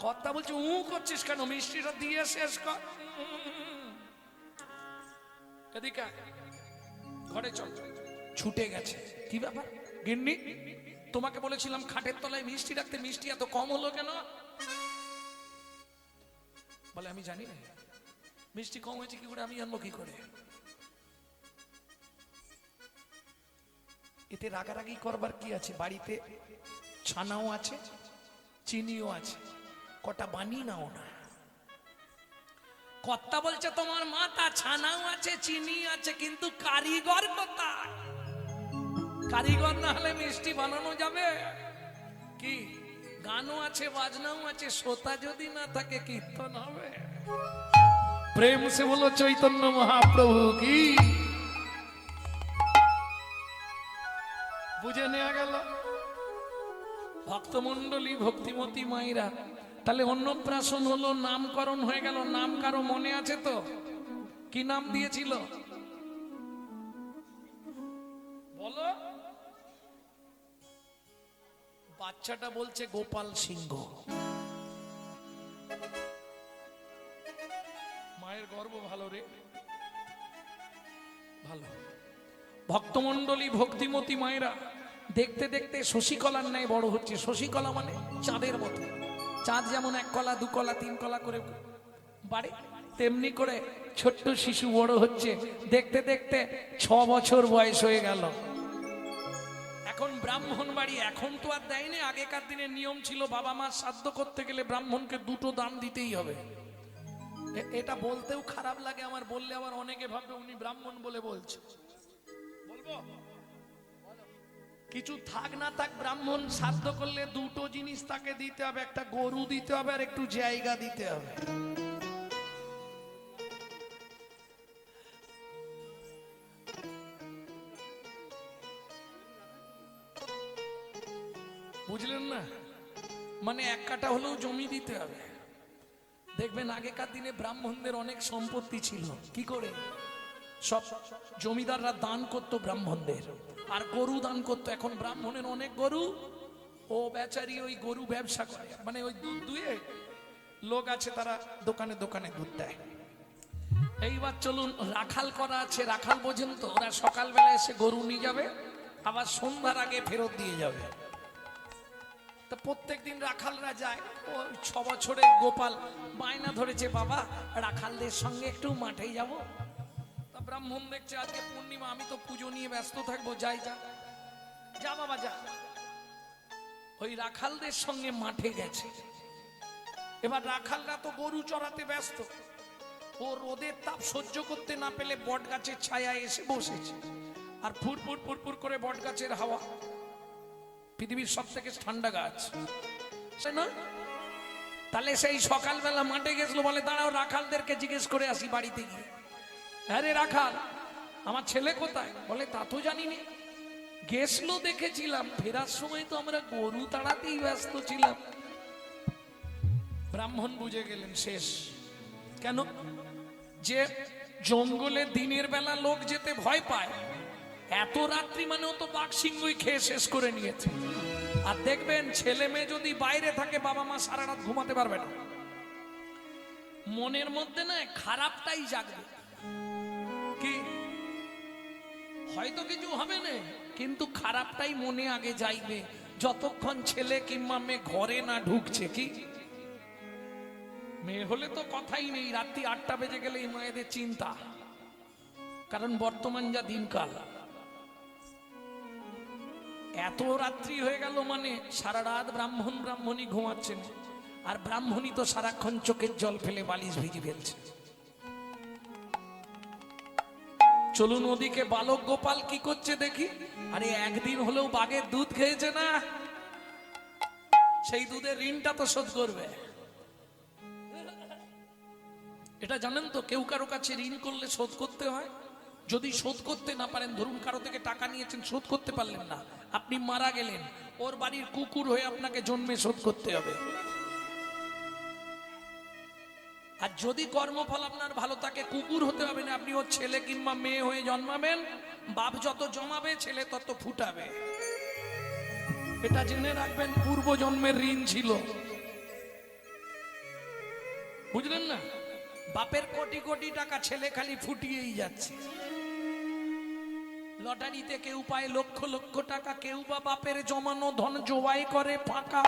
কর্তা বলছে করছিস কেন, মিষ্টিটা দিয়ে শেষ কর। এদিকে ঘরে চল, ছুটে গেছে। কি ব্যাপার গিন্নি, তোমাকে বলেছিলাম খাটের তলায় মিষ্টি রাখতে, মিষ্টি এত কম হলো কেন? বলে আমি জানি না, মিষ্টি কম হয়েছে কি করে, আমি জানবো কি করে? এতে রাগারাগি করবার কি আছে, বাড়িতে ছানাও আছে, চিনিও আছে, কটা বানিয়ে নাও না। কর্তা বলছে তোমার মাথা, ছানাও আছে, চিনি আছে, কিন্তু কারিগর কোথায়? কারিগর না হলে মিষ্টি বানানো যাবে কি? গানও আছে, বাজনাও আছে, শ্রোতা যদি না থাকে কীর্তন হবে? প্রেম সে বলো চৈতন্য মহাপ্রভু কি। বুঝে নেওয়া গেল ভক্তমণ্ডলী ভক্তিমতী মায়েরা। তাহলে অন্নপ্রাশন হলো, নামকরণ হয়ে গেল। নাম কারো মনে আছে তো? কি নাম দিয়েছিল বলো? বাচ্চাটা বলছে গোপাল সিংহ। মায়ের গর্ব ভালো রে, ভালো। ভক্তমণ্ডলী ভক্তিমতী মায়েরা দেখতে দেখতে শশীকলার ন্যায় বড় হচ্ছে। শশীকলা মানে চাঁদের মতো। চাঁদ যেমন 1 কলা 2 কলা 3 কলা করে বাড়ে, তেমনি করে ছোট্ট শিশু বড় হচ্ছে। দেখতে দেখতে 6 বছর বয়স হয়ে গেল। এখন ব্রাহ্মণ বাড়ি এখন তো আর দেয়নি, আগেকার দিনে নিয়ম ছিল বাবা মা শ্রাদ্ধ করতে গেলে ব্রাহ্মণকে 2টো দান দিতেই হবে। এটা বলতেও খারাপ লাগে আমার, বললে আবার অনেকে ভাববে উনি ব্রাহ্মণ বলে বলছে। বলবো কিছু থাক না থাক, ব্রাহ্মণ শ্রাদ্ধ করলে 2টো জিনিস তাকে দিতে হবে, একটা গরু দিতে হবে আর একটু জায়গা দিতে হবে। বুঝলেন না? মানে 1 কাঠা হলেও জমি দিতে হবে। দেখবেন আগেকার দিনে ব্রাহ্মণদের অনেক সম্পত্তি ছিল, কি করে সব জমিদাররা দান করত ব্রাহ্মণদের, আর গরু দান করত। এখন ব্রাহ্মণের অনেক গরু, ও বেচারি ওই গরু ব্যবসা করে, মানে ওই দুধ দুয়ে লোক আছে তারা দোকানে দোকানে দুধ দেয়। এইবার চলুন, রাখাল করা আছে, রাখাল বোঝেন তো, ওরা সকালবেলা এসে গরু নিয়ে যাবে, আবার সন্ধ্যার আগে ফেরত দিয়ে যাবে। তো প্রত্যেক দিন রাখালরা যায়, ও 6 বছরের গোপাল বায়না ধরেছে, বাবা রাখালদের সঙ্গে একটু মাঠে যাব। তা ব্রাহ্মণ দেখছে আজকে পূর্ণিমা, আমি তো পুজো নিয়ে ব্যস্ত থাকবো, যাই যা যা বাবা যা। ওই রাখালদের সঙ্গে মাঠে গেছে। এবার রাখালরা তো গরু চড়াতে ব্যস্ত, ও রোদের তাপ সহ্য করতে না পেলে বট গাছের ছায়ায় এসে বসেছে। আর ফুরফুর ফুরফুর করে বট গাছের হাওয়া, পৃথিবীর সব থেকে ঠান্ডা গাছ, তাই না? তাহলে সেই সকালবেলা মাঠে গেছিল, বলে দাঁড়াও রাখালদেরকে জিজ্ঞেস করে আসি বাড়িতে গিয়ে। হ্যাঁ রে রাখাল, আমার ছেলে কোথায়? বলে তা তো জানিনি, গেছলো দেখেছিলাম, ফেরার সময় তো আমরা গরু তাড়াতেই ব্যস্ত ছিলাম। ব্রাহ্মণ বুঝে গেলেন শেষ। কেন? যে জঙ্গলে দিনের বেলা লোক যেতে ভয় পায়, এত রাত্রি মানে ও তো বাঘ সিংহই খেয়ে শেষ করে নিয়েছে। আর দেখবেন ছেলে মেয়ে যদি বাইরে থাকে, বাবা মা সারা রাত ঘুমাতে পারবে না, মনের মধ্যে না খারাপটাই জাগবে। কি হয়তো কিছু হবে না, কিন্তু খারাপটাই মনে আগে যাইবে, যতক্ষণ ছেলে কিংবা মেয়ে ঘরে না ঢুকছে। কি মেয়ে হলে তো কথাই নেই, রাত্রি 8টা বেজে গেলে এই মায়েদের চিন্তা, কারণ বর্তমান যা দিনকাল, এত রাত্রি হয়ে গেল মানে সারা রাত ব্রাহ্মণই ঘুমাচ্ছেন, আর ব্রাহ্মণই তো সারাক্ষণ চোখের জল ফেলে বালিশ ভিজি ফেলছে। চলুন ওদিকে বালক গোপাল কি করছে দেখি। আরে একদিন হলেও বাঘের দুধ খেয়েছে না, সেই দুধের ঋণটা তো শোধ করবে। এটা জানেন তো, কেউ কারো কাছে ঋণ করলে শোধ করতে হয়। যদি শোধ করতে না পারেন, ধরুন কারো থেকে টাকা নিয়েছেন, শোধ করতে পারলেন না, আপনি মারা গেলেন, ওর বাড়ির কুকুর হয়ে আপনাকে জন্মে শোধ করতে হবে। আর যদি কর্মফল আপনার ভালো থাকে, কুকুর হতে হবে না, আপনি ওর ছেলে কিংবা মেয়ে হয়ে জন্মাবেন, বাপ যত জমাবে ছেলে তত ফুটাবে। এটা জেনে রাখবেন, পূর্ব জন্মের ঋণ ছিল, বুঝলেন না? বাপের কোটি কোটি টাকা, ছেলে খালি ফুটিয়েই যাচ্ছে। লটারিতে কেউ পায় লক্ষ লক্ষ টাকা, কেউ বা বাপের জমানো ধন জোয়াই করে ফাঁকা।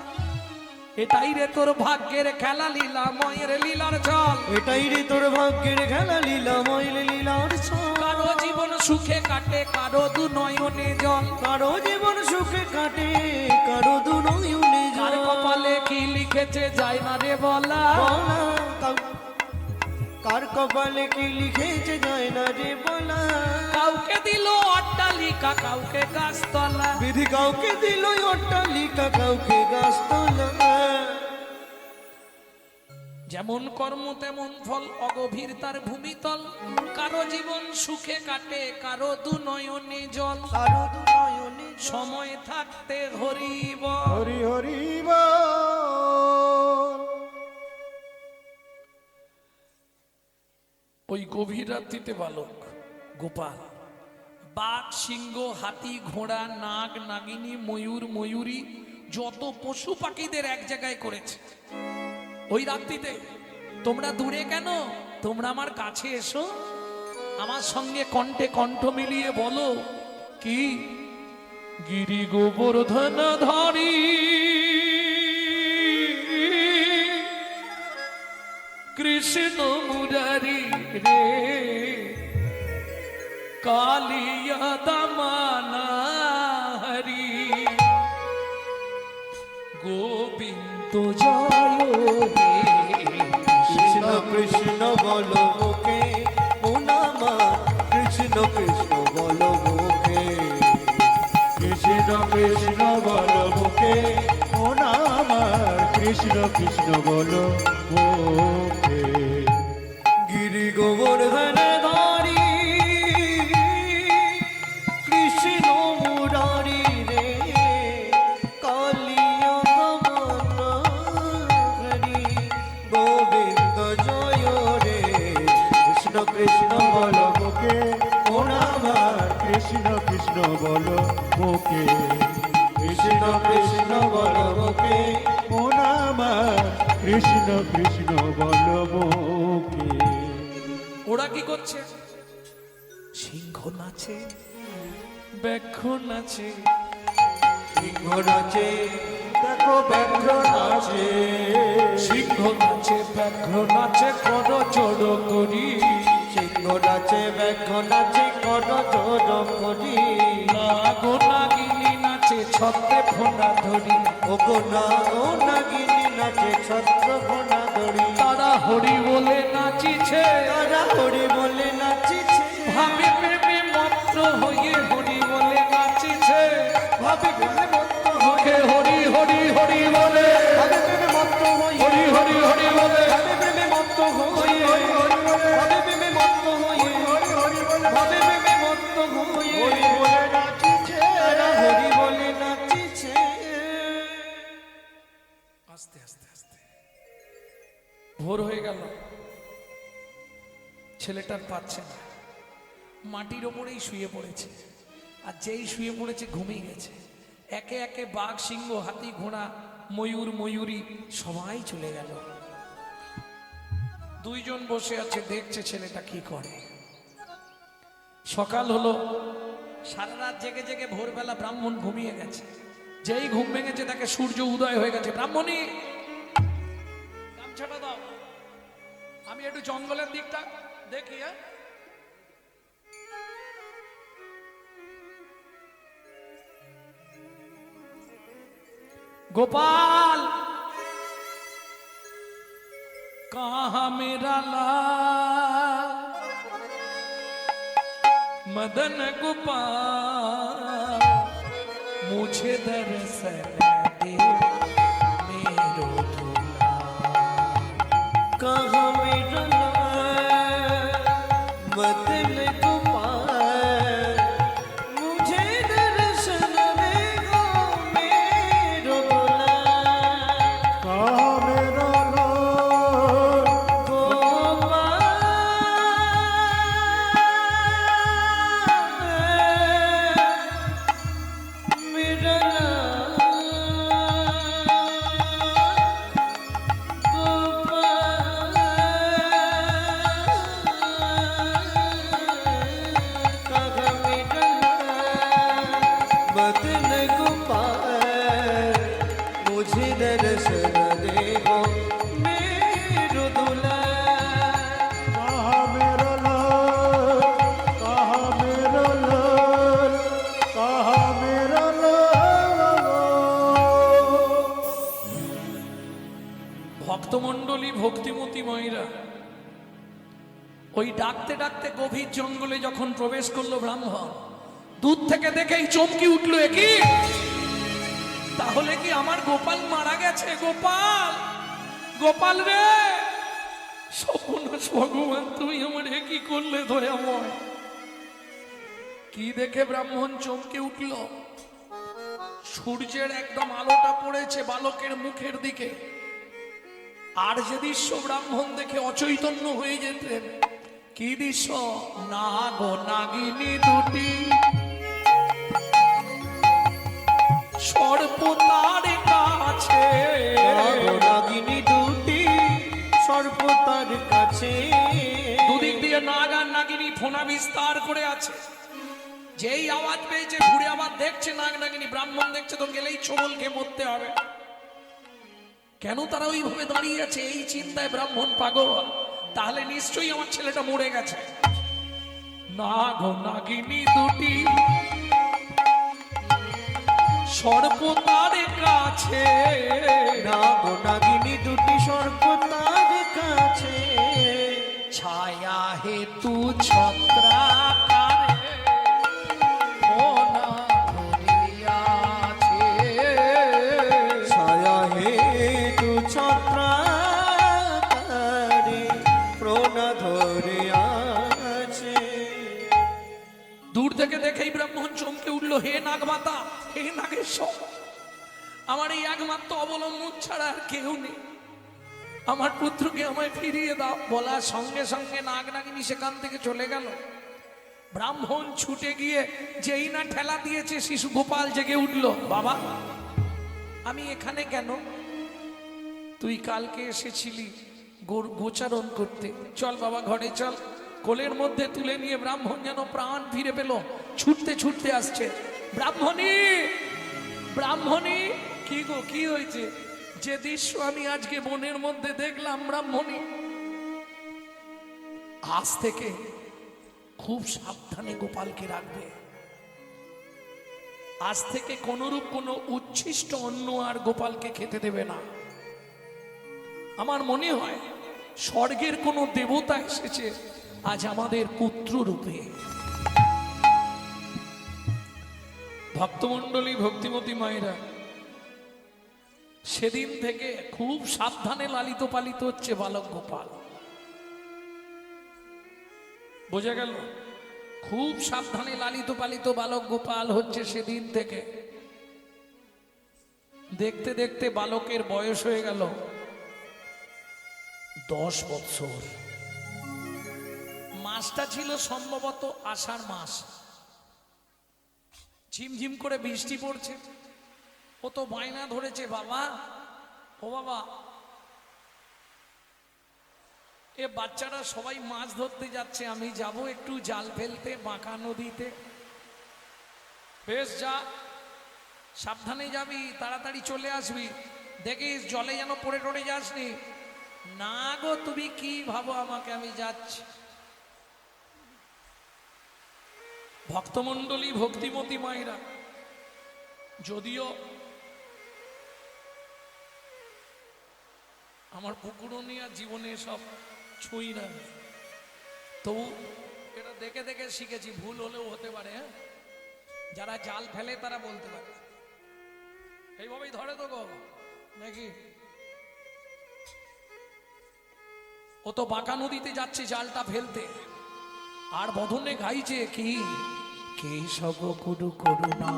এটাই রে তোর ভাগ্যের খেলা, লীলা ময়ের লীলার ছল। এটাই রে তোর ভাগ্যের খেলা, লীলা ময়ের লীলার ছল। কারো জীবন সুখে কাটে, কারো দু নয়নে জল। কারো জীবন সুখে কাটে, কারো দু নয়নে জল। কার কপালে কি লিখেছে যায় না রে বলা, কার কপালে কি লিখেছে যায় না রে বলা। কাউকে দিল অট্টালিকা, কাউকে গাছতলা। বিধি কাউকে দিল অট্টালিকা, কাউকে গাছতলা। যেমন কর্ম তেমন ফল, অগভীর তার ভূমিতল। কারো জীবন সুখে কাটে, কারো দু নয়নে জল। কারো দু নয়নে জল। সময় থাকতে হরিব হরি হরি বল। ওই গভীর রাত্রিতে বালক গোপাল বাঘ, সিংহ, হাতি, ঘোড়া, নাগ, নাগিনী, ময়ূর, ময়ূরী, যত পশু পাখিদের এক জায়গায় করেছে ওই রাত্রিতে। তোমরা দূরে কেন, তোমরা আমার কাছে এসো, আমার সঙ্গে কণ্ঠে কণ্ঠ মিলিয়ে বলো কি। গিরি গোবর্ধন ধরি কৃষ্ণ মুরারি রে, কালিয়া দমনা হরি। গোবিন্দ জয় হে কৃষ্ণ কৃষ্ণ বলো মুখে ও নামা কৃষ্ণ কৃষ্ণ বলো মুখে কৃষ্ণ কৃষ্ণ বল মুখে ও আমার কৃষ্ণ কৃষ্ণ বল মুখে গিরি গোবর্ধন ধারি কৃষ্ণ মুরারি রে কালিয়া হরি গোবিন্দ জয় রে কৃষ্ণ কৃষ্ণ বল বলো মুখে ও আমার কৃষ্ণ কৃষ্ণ বল মুখে কৃষ্ণ কৃষ্ণ বলো মুখে ও আমার কৃষ্ণ কৃষ্ণ বল মুখে ওরা কি করছে? সিংহ নাচে, ব্যাঘ্র নাচে, সিংহ নাচে দেখো ব্যাঘ্র নাচে সিংহ নাচে, ব্যাঘ্র নাচে, কর জোড় করি, সিংহ নাচে ব্যাঘ্র নাচে কর জোর করি নাগ নাগিনী নাচে, ছত্রে ফোনা ধরি, ও গো না ও নাগিনী নাচে ছত্র ঘোনা ধরি তারা হরি বলে নাচিছে, তারা হরি বলে নাচিছে ভাবে প্রেমে মত্র হয়ে হরি বলে নাচিছে, ভাবে প্রেমে মত্ত মুখে হরি হরি হরি বলে, ভাবে প্রেমে মত্ত হয়ে হরি হরি হরি বলে, ভাবে প্রেমে মত্ত হয়ে ভাবে প্রেমে মত্ত হয়ে ভাবে প্রেমে মত্ত হয়ে বলে নাচিছে তারা হরি বলে নাচিছে আস্তে আস্তে আস্তে ভোর হয়ে গেল, ছেলেটার পাচ্ছে না, মাটির ওপরেই শুয়ে পড়েছে, আর যেই শুয়ে পড়েছে ঘুমিয়ে গেছে। একে একে বাঘ, সিংহ, হাতি, ঘোড়া, ময়ূর, ময়ূরী সবাই চলে গেল। দুইজন বসে আছে, দেখছে ছেলেটা কি করে। সকাল হলো, সারা রাত জেগে জেগে ভোরবেলা ব্রাহ্মণ ঘুমিয়ে গেছে। যেই ঘুম ভেঙেছে তাকে সূর্য উদয় হয়ে গেছে। ব্রাহ্মণী, গামছাটা দাও, আমি একটু জঙ্গলের দিকটা দেখি। হ্যাঁ, गोपाल कहाँ मेरा लाल, मदन गोपाल मुझे दर्शन दे मेरो दूल्हा। कहाँ मेरा लाल मदन गोपाल मुझे दर्शन देगा मेरो दुल्हा कहाँ मेरा लाल गोपाल मेरा मदन गोपाल मुझे दर्शन देगो मेरो दुल्हा कहाँ मेरा लाल कहाँ मेरा लाल कहाँ मेरा लाल ভক্তমণ্ডলী, ভক্তিমতী মায়েরা, ওই ডাকতে ডাকতে গভীর জঙ্গলে যখন প্রবেশ করলো ব্রাহ্মণ, দূর থেকে দেখেই চমকি উঠলো, একই তাহলে কি আমার গোপাল মারা গেছে? গোপাল, গোপাল রে, সর্বনাশ ভগবান, তুমি আমার কি করলে দয়াময়। কি দেখে ব্রাহ্মণ চমকে উঠল? সূর্যের একদম আলোটা পড়েছে বালকের মুখের দিকে। আর যে দৃশ্য ব্রাহ্মণ দেখে অচৈতন্য হয়ে যেতেন, কি দৃশ্য? নাগ ও নাগিনী দুটি সর্প তার কাছে, নাগিনী দুটি সর্প তার কাছে দুদিক দিয়ে নাগ আর নাগিনী ফোনা বিস্তার করে আছে। যেই আওয়াজ পেয়েছে ঘুরে আবার দেখছে নাগ নাগিনী, ব্রাহ্মণ দেখছে তো গেলেই ছোবল খেয়ে মরতে হবে। কেন তারা ওইভাবে দাঁড়িয়ে আছে এই চিন্তায় ব্রাহ্মণ পাগল, তাহলে নিশ্চয়ই আমার ছেলেটা মরে গেছে। নাগ ও নাগিনী দুটি সর্বতার কাছে নাগ নাগিনী দুটি সর্প তার কাছে ছায়া হেতু ছত্রাকারে মোনা ধরিয়াছে। ছায়া হেতু ছত্রাকারে প্রণা ধরে আছে। দূর থেকে দেখেই ব্রাহ্মণ চমকে উঠলো, হে নাগমাতা, হে নাগেশ্বর, আমার এই একমাত্র অবলম্বন ছাড়া আর কেউ নেই, আমার পুত্রকে আমায় ফিরিয়ে দাও। বলার সঙ্গে সঙ্গে নাগ নাগিনী সেখান থেকে চলে গেল। ব্রাহ্মণ ছুটে গিয়ে যেই না ঠেলা দিয়েছে, শিশু গোপাল জেগে উঠল, বাবা আমি এখানে কেন? তুই কালকে এসেছিলি গোচারণ করতে, চল বাবা ঘরে চল। কোলের মধ্যে তুলে নিয়ে ব্রাহ্মণ যেন প্রাণ ফিরে পেল, ছুটতে ছুটতে আসছে। ব্রাহ্মণী, ব্রাহ্মণী, কি গো, কি হয়েছে? যে দৃশ্য আমি আজকে বনের মধ্যে দেখলাম, ব্রাহ্মণী, আজ থেকে খুব সাবধানে গোপালকে রাখবে। আজ থেকে কোনরূপ কোনো উচ্ছিষ্ট অন্ন আর গোপালকে খেতে দেবে না। আমার মনে হয় স্বর্গের কোনো দেবতা এসেছে আজ আমাদের পুত্র রূপে। ভক্তমণ্ডলী, ভক্তিমতী মায়েরা, সেদিন থেকে খুব সাবধানে লালিত পালিত হচ্ছে বালক গোপাল। বোঝা গেল? খুব সাবধানে লালিত পালিত বালক গোপাল হচ্ছে সেদিন থেকে। দেখতে দেখতে বালকের বয়স হয়ে গেল 10 বৎসর। মাসটা ছিল সম্ভবত আষাঢ় মাস। ঝিমঝিম করে বৃষ্টি পড়ছে। ও তো বায়না ধরেছে, বাবা, ও বাবা, এ বাচ্চারা সবাই মাছ ধরতে যাচ্ছে, আমি যাব একটু জাল ফেলতে বাঁকা নদীতে। বেশ, যা, সাবধানে যাবি, তাড়াতাড়ি চলে আসবি, দেখিস জলে যেন পড়ে টড়ে যাসনি। না গো, তুমি কি ভাবো আমাকে, আমি যাচ্ছি। ভক্তমণ্ডলী, ভক্তিমতী মায়েরা, যদিও আমার পুকুরনিয়া জীবনে সব ছুঁই না, তবু এটা দেখে দেখে শিখেছি, ভুল হলেও হতে পারে। হ্যাঁ, যারা জাল ফেলে তারা বলতে পারে। এইভাবেই ধরে তো গো নাকি? ও তো বাঁকা নদীতে যাচ্ছে জালটা ফেলতে, আর বদনে গাইছে কি, কেশব গুরু করুণা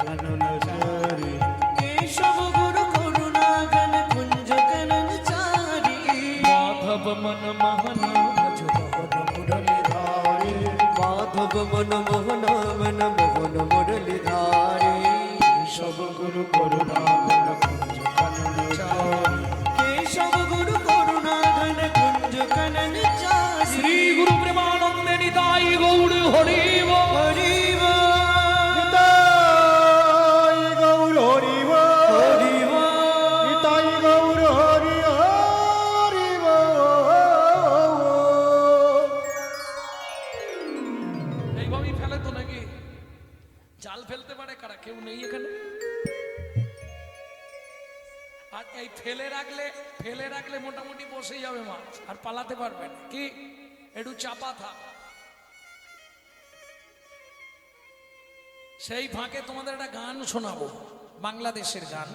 কাননচারি কেশব গুরু করুণা ঘন কুঞ্জ কাননচারি মাধব মন মোহন ভজ ভবন মুরলী ধারে মাধব মন মোহন মন মোহন মুরলী ধারে সব গুরু করুণা ঘন কুঞ্জ কাননচারি কেশব গুরু করুণা ঘন কুঞ্জ কাননচারি শ্রী গুরু প্রেমানন্দে নিতাই গৌর হরি বল। হরি বল, নিতাই গৌর হরি বল। হরি বল। নিতাই গৌর হরি হরি বল। এইভাবেই ফেলে তো নাকি? জাল ফেলতে পারে কারা? কেউ নেই এখানে? আর এই ফেলে রাখলে মোটামুটি বসে যাবে মাছ, আর পালাতে পারবে না। কি একটু চাপা থাক। সেই ফাঁকে তোমাদের একটা গান শোনাবো, বাংলাদেশের গান।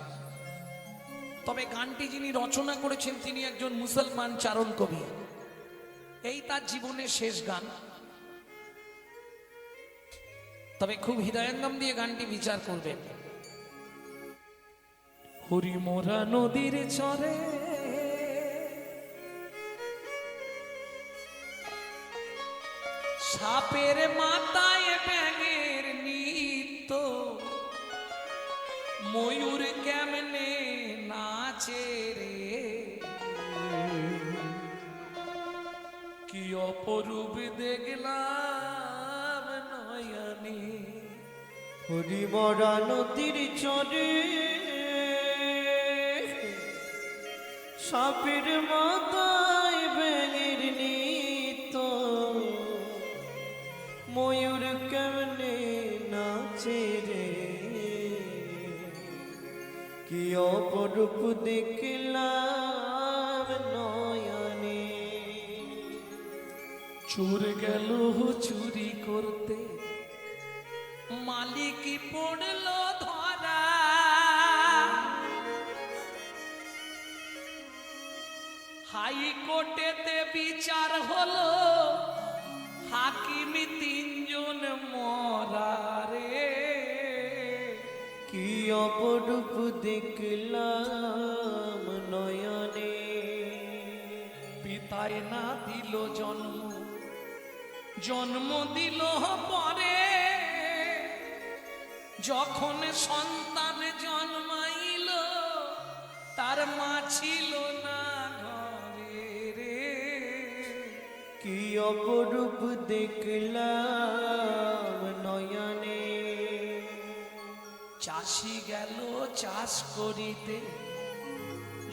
তবে গানটি যিনি রচনা করেছেন তিনি একজন মুসলমান চারণ কবি। এই তার জীবনের শেষ গান। তবে খুব হৃদয়ঙ্গম দিয়ে গানটি বিচার করবেন। হরি মোরা নদীর চরে সাপের মাথায় ব্যাঙের নিত্য, ময়ূর কেমনে নাচে রে, কি অপরূপ দেখলাম নয়নে। হরি মরা নদীর চরে সাপের মাথায় ব্যাঙের নিত্য, ময়ূর কেমনে নাচে রে, কি অপরূপ দেখলাম নয়নে। চোর গেল চুরি করতে, মালিক পড়ল ধরা। হাইকোর্টেতে বিচার হলো, হাকিমি 3 জন মরা রে। কি অপরূপ দেখলাম নয়নে। পিতায় না দিল জন্ম, জন্ম দিল পরে। যখন সন্তান জন্মাইল, তার মা ছিল না ঘরে রে। কি অপরূপ দেখলাম নয়নে। চাষি গেল চাষ করিতে,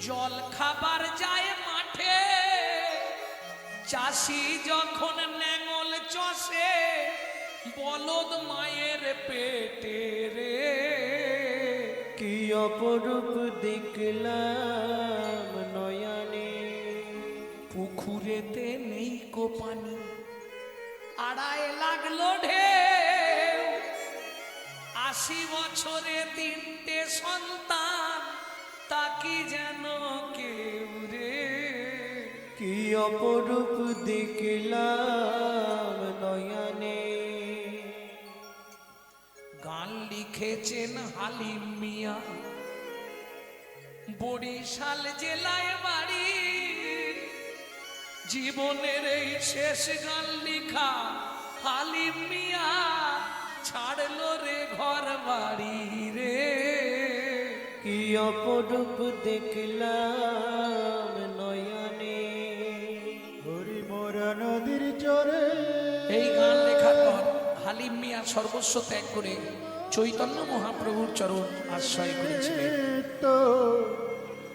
জল খাবার যায় মাঠে। চাষি যখন নেঙল চষে, বলদ মায়ের পেটে রে। কি অপরূপ দেখলাম নয়নে। পুকুরেতে নেই কো পানি, আড়ায় লাগলো ঢেউ। 80 বছরে 3টে সন্তান, তা কি যেন কেউ রে। কি অপরূপ দেখলাম নয়নে। গান লিখেছেন হালিম মিয়া, বরিশাল জেলায় বাড়ি। জীবনের এই শেষ গান লিখা হালিম মিয়া, ছাড়লো রে ঘর বাড়ি রে। কি অপরূপ দেখলাম নয়নে। হরি মোরা নদীর চরে। এই গান লেখার পর হালিম মিয়া সর্বস্ব ত্যাগ করে চৈতন্য মহাপ্রভুর চরণ আশ্রয় করেছিলেন। তো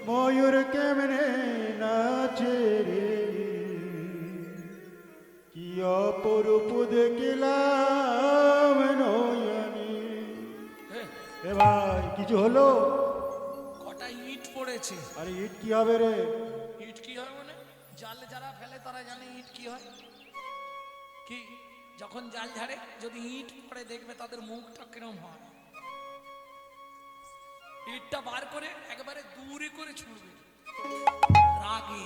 ময়ূর কেমনে নাচে রে, কি অপরূপ দেখিলাম নয়নে। এ ভাই কিছু হলো? কটা ইট পড়েছে। আরে ইট কি হবে রে? ইট কি হয় মানে? জাল যারা ফেলে তারা জানে ইট কি হয়। কি যখন জাল ঝাড়ে যদি ইট পড়ে, দেখবে তাদের মুখটা কিরম হয়। ইটটা বার করে একেবারে দূরে করে ছুঁড়বে রাগে।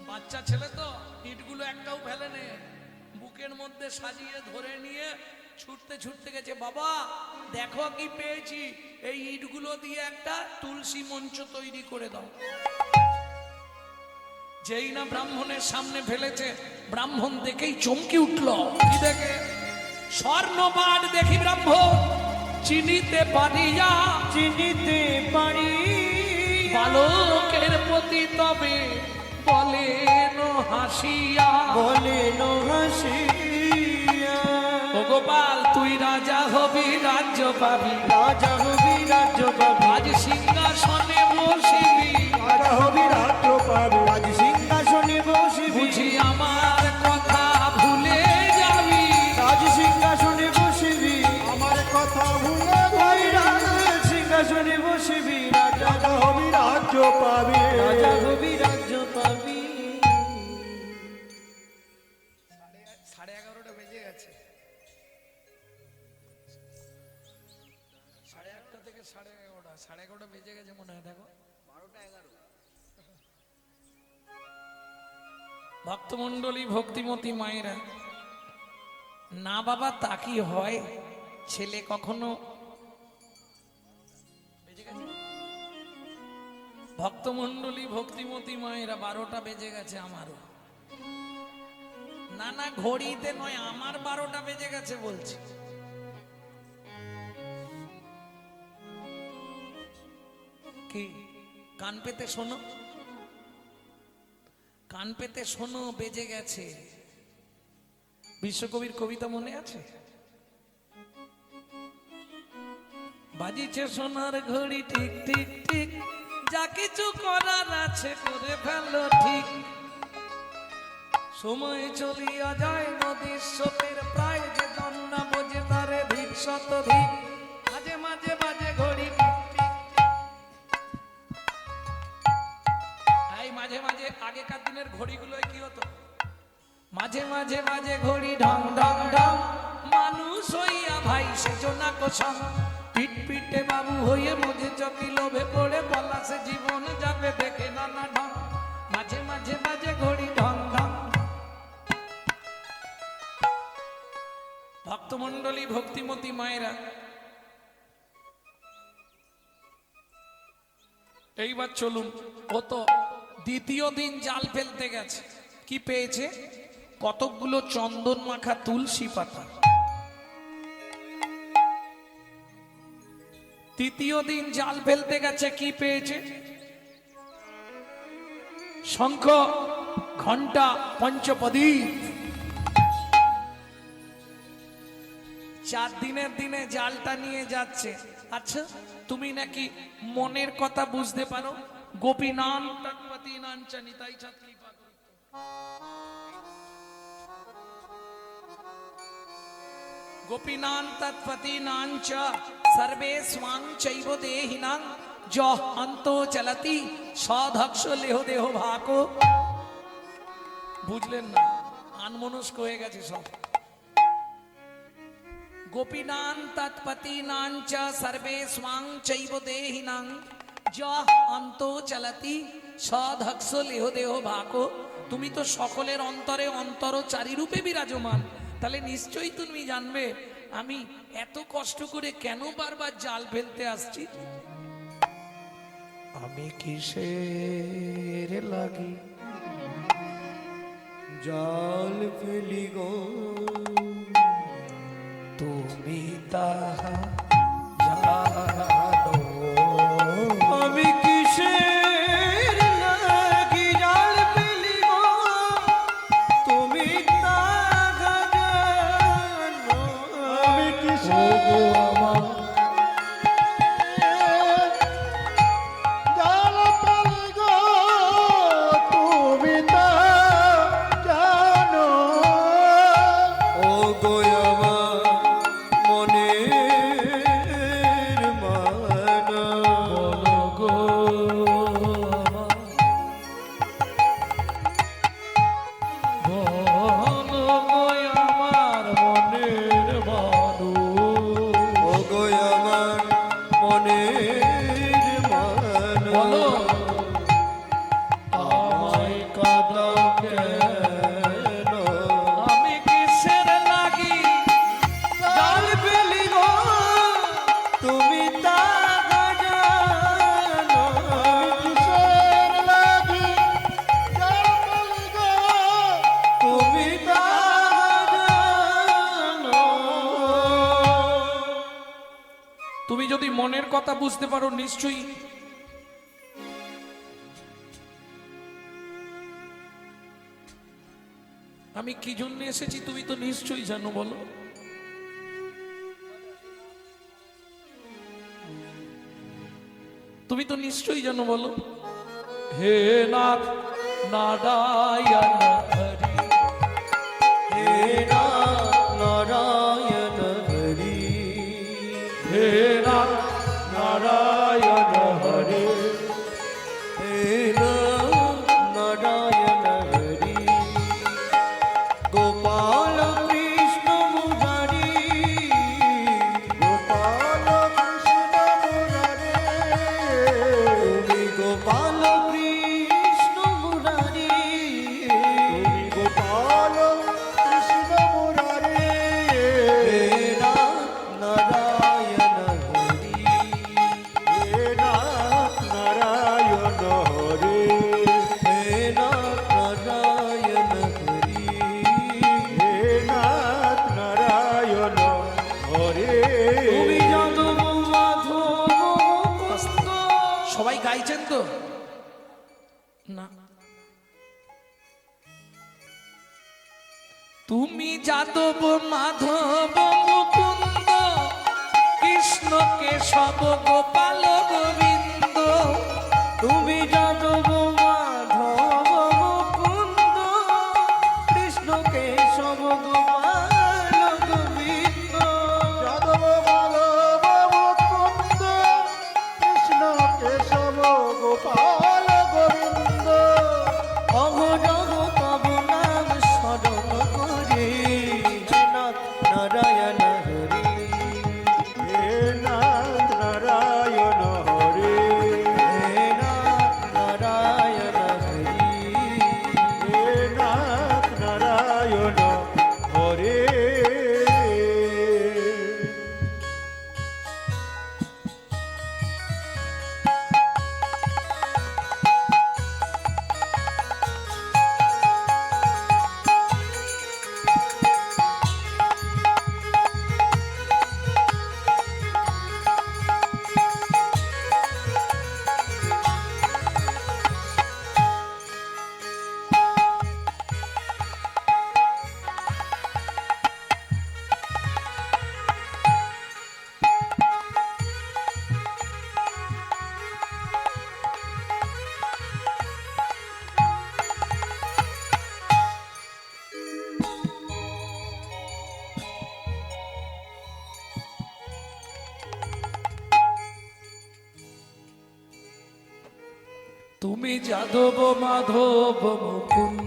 বাচ্চা ছেলে তো, ইটগুলো একটাও ফেলে নে, বুকের মধ্যে সাজিয়ে ধরে নিয়ে ছুটতে ছুটতে গেছে। বাবা দেখো কি পেয়েছি, এই ইটগুলো দিয়ে একটা তুলসী মঞ্চ তৈরি করে দাও। যেই না ব্রাহ্মণের সামনে ফেলেছে, ব্রাহ্মণ দেখেই চমকে উঠল। কি দেখে? স্বর্ণপাট দেখি ব্রাহ্মণ চিনিতে পারিয়া, চিনিতে পারি বালকের প্রতি তবে বলেন হাসিয়া, বলেন হাসিয়া। ও গোপাল তুই রাজা হবি, রাজ্য পাবি, রাজা হবি রাজ্য পাবি। আজ সিংহাসনে বসিবি, রাজা হবি রাজ্য পাবি। আজ সিংহাসনে বসিবি, বুঝি আমার কথা ভুলে যাবি। রাজ সিংহাসনে বসিবি, আমার কথা ভুলে ভাই রাজ সিংহাসনে বসিবি। রাজা রাজা হবি রাজ্য পাবি। রাজা হবি রাজ্য পাবি। 11:30 বেজে গেছে। 11:30 থেকে 11:30, 11:30 বেজে গেছে মনে হয়। দেখো 12:11। ভক্তমণ্ডলী, ভক্তিমতী মায়েরা, না বাবা তা কি হয়? ছেলে কখনো বেজে গেছে। ভক্তমণ্ডলী, ভক্তিমতী মায়েরা, 12টা বেজে গেছে আমারও। না না ঘড়িতে নয়, আমার 12টা বেজে গেছে বলছি। কি কান পেতে শোনো, কান পেতে শোনো, বেজে গেছে। বিশ্বকবির কবিতা মনে আছে? বাজিছে সোনার ঘড়ি ঠিক ঠিক ঠিক, যা কিছু করার আছে করে ফেলো ঠিক। সময় চলিয়া যায় নদীর স্রোতের প্রায়, যে জন না বোঝে তারে ধিক শত ধিক। মাঝে মাঝে বাজে ঘড়ি টিক টিক টিক। মাঝে মাঝে আগেকার দিনের ঘড়িগুলোয় কি হতো, মাঝে মাঝে মাঝে ঘড়ি ঢং ঢং ঢং, মানুষ হইয়া ভাই সেজনা কোসম, পিট পিটে বাবু হয়ে মজে চকি লোভে পড়ে পলাশে জীবন যাবে দেখে নানা ঢং, মাঝে মাঝে মাঝে ঘড়ি ঢং ঢং। ভক্তমণ্ডলী, ভক্তিমতী মায়েরা, এইবার চলুন। ও তো দ্বিতীয় দিন জাল ফেলতে গেছে, কি পেয়েছে? কতকগুলো চন্দন মাখা তুলসী পাতা। তৃতীয় দিন জাল ফেলতে গেছে, কি পেয়েছে? শঙ্খ, ঘণ্টা, পঞ্চপ্রদীপ। 4 দিনের দিনে জালটা নিয়ে যাচ্ছে। আচ্ছা, তুমি নাকি মনের কথা বুঝতে পারো? গোপীনাম তৎপতি নাঞ্চনি তাই ছাত্রী গোপীনাম তৎপতি নাঞ্চ সর্বে স্বাং চৈব দেহিনাং যহ অন্ত চলতি সধক্ষ লেহ দেহ ভাকো। বুঝলেন না? আনমনস্ক হয়ে গেছে সব। গোপীনাং তৎপতিনাং চ সর্বে স্বাং চৈব দেহিনাং যহ অন্ত চলতি সধক্ষ লেহ দেহ ভাকো। তুমি তো সকলের অন্তরে অন্তরচারী রূপে বিরাজমান, তাহলে নিশ্চয়ই তুমি জানবে আমি এত কষ্ট করে কেন বারবার জাল ফেলতে আসছি। আমি কিসের লাগি জাল ফেলি গো, তুমি তাহা জানো। আমি কিসের লাগি জাল ফেলি গো, তুমি তা জানো। আমি কিসের আমার জাল ফেলি গো, তুমি তা জানো। ও গো আমার মনের মানা, বলো গো বলো গো আমার মনের মানুষ। ও গো আমার মনের মানা, বলো আমায় কাঁদাও কেন, আমি কিসের লাগি জাল ফেলি গো, তুমি তা জানো। কিসের লাগি জাল ফেলি গো, তুমি তা জানো। তুমি যদি মনের কথা বুঝতে পারো নিশ্চয়ই আমি কি জন্য এসেছি তুমি তো নিশ্চয়ই জানো। বলো তুমি তো নিশ্চয়ই জানো। বলো হে নাথ নারায়ণ হরি, হে নারায়ণ হরি, হে নাথ নারায়ণ হরি, হে নারায়ণ হরি, গোপাল কৃষ্ণ মুরারি, গোপাল কৃষ্ণ মুরারে। তুমি গোপাল কৃষ্ণ মুরারি, তুমি গোপাল কৃষ্ণ মুরারে। হে নারায়ণ হরি, হে নাথ নারায়ণ হরে। হে নারায়ণ হরি, হে নাথ নারায়ণ হরে। তুমি যাদব মাধব মুকুন্দ। সবাই গাইছেন তো না? তুমি যাদব মাধব মুকুন্দ কৃষ্ণ কেশব গোপাল গোবিন্দ। তুমি যাদব মাধব মুকুন্দ কৃষ্ণ কেশব গোপাল গোবিন্দ। যাদব মাধব মুকুন্দ কৃষ্ণ কেশব গোপাল গোবিন্দ। তুমি যাদব মাধব মুকুন্দ,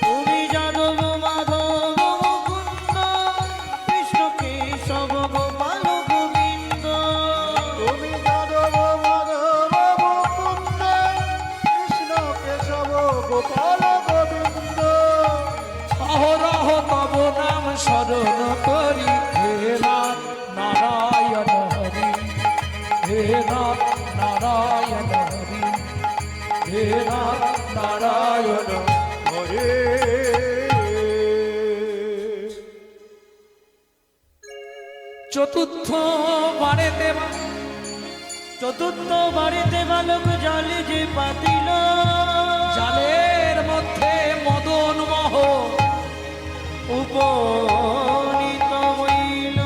তুমি যাদব মাধব মুকুন্দ, কৃষ্ণ কেশব গোপাল গোবিন্দ। তুমি যাদব মাধব মুকুন্দ, কৃষ্ণ কেশব গোপাল গোবিন্দ। অহরহ তব নাম স্মরণ করি, হে নাথ নারায়ণ হরি, হে নাথ নারায়ণ হরি, হে নাথ নারায়ণ। হরে চতুর্থ বারে দেবা, চতুর্থ বাড়িতে বালক জালে যে পাতিল, জালের মধ্যে মদন মোহ, উপনীত হইল।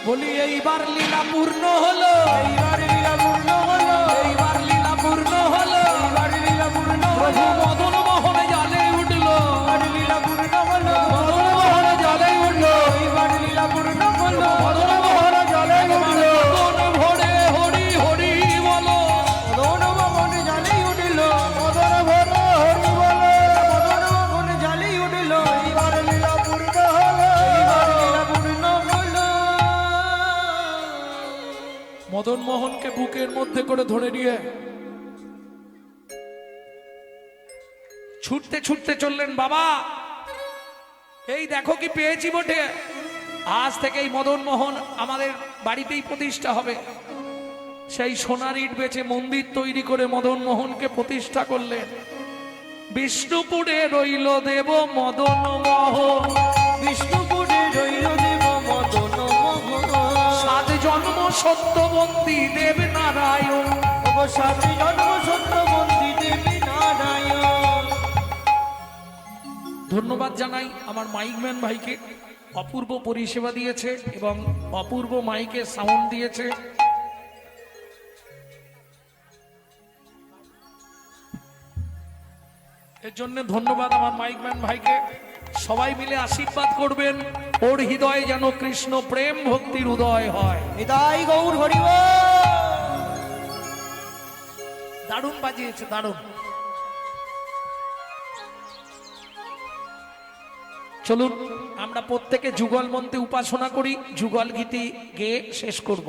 বলি এইবার লীলা পূর্ণ হলো, এইবার লীলা পূর্ণ হলো, এইবার লীলা পূর্ণ হলো। এইবার লীলা পূর্ণ প্রভু হলো, মদন মোহনে জালে উঠলো, এইবার লীলা পূর্ণ হলো, মদন মোহনে জালে উঠলো, এইবার লীলা পূর্ণ হলো, মদন মোহনে জালে উঠলো। মদন ভরে হরি হরি বলো, মদন মোহন জালে উঠল, মদন ভরে হরি বলে, মদন মোহন জালে উঠল, এইবার লীলা পূর্ণ হলো। এইবার লীলা পূর্ণ হলো। মদন মোহনকে বুকের মধ্যে করে ধরে নিয়ে ছুটতে ছুটতে চললেন। বাবা এই দেখো কি পেয়েছি বটে, আজ থেকে এই মদন মোহন আমাদের বাড়িতেই প্রতিষ্ঠা হবে। সেই সোনার ইট বেচে মন্দির তৈরি করে মদন মোহনকে প্রতিষ্ঠা করলেন। বিষ্ণুপুরে রইল দেব মদন মোহন, বিষ্ণুপুরে রইল দেব মদন মোহন, 7 জন্ম সত্যবন্দী দেব নারায়ণ। সাথে জন্ম সত্যবন্দী দেবী নারায়ণ। ধন্যবাদ জানাই আমার মাইকম্যান ভাইকে, অপূর্ব পরিষেবা দিয়েছে এবং অপূর্ব মাইকে সাউন্ড দিয়েছে। এর জন্য ধন্যবাদ আমার মাইকম্যান ভাইকে। সবাই মিলে আশীর্বাদ করবেন, ওর হৃদয়ে যেন কৃষ্ণ প্রেম ভক্তির উদয় হয়। নিতাই গৌর হরিব। দারুণ বাজিয়েছে, দারুণ। চলুন আমরা প্রত্যেকে যুগল মন্ত্রে উপাসনা করি, যুগল গীতি গেয়ে শেষ করব।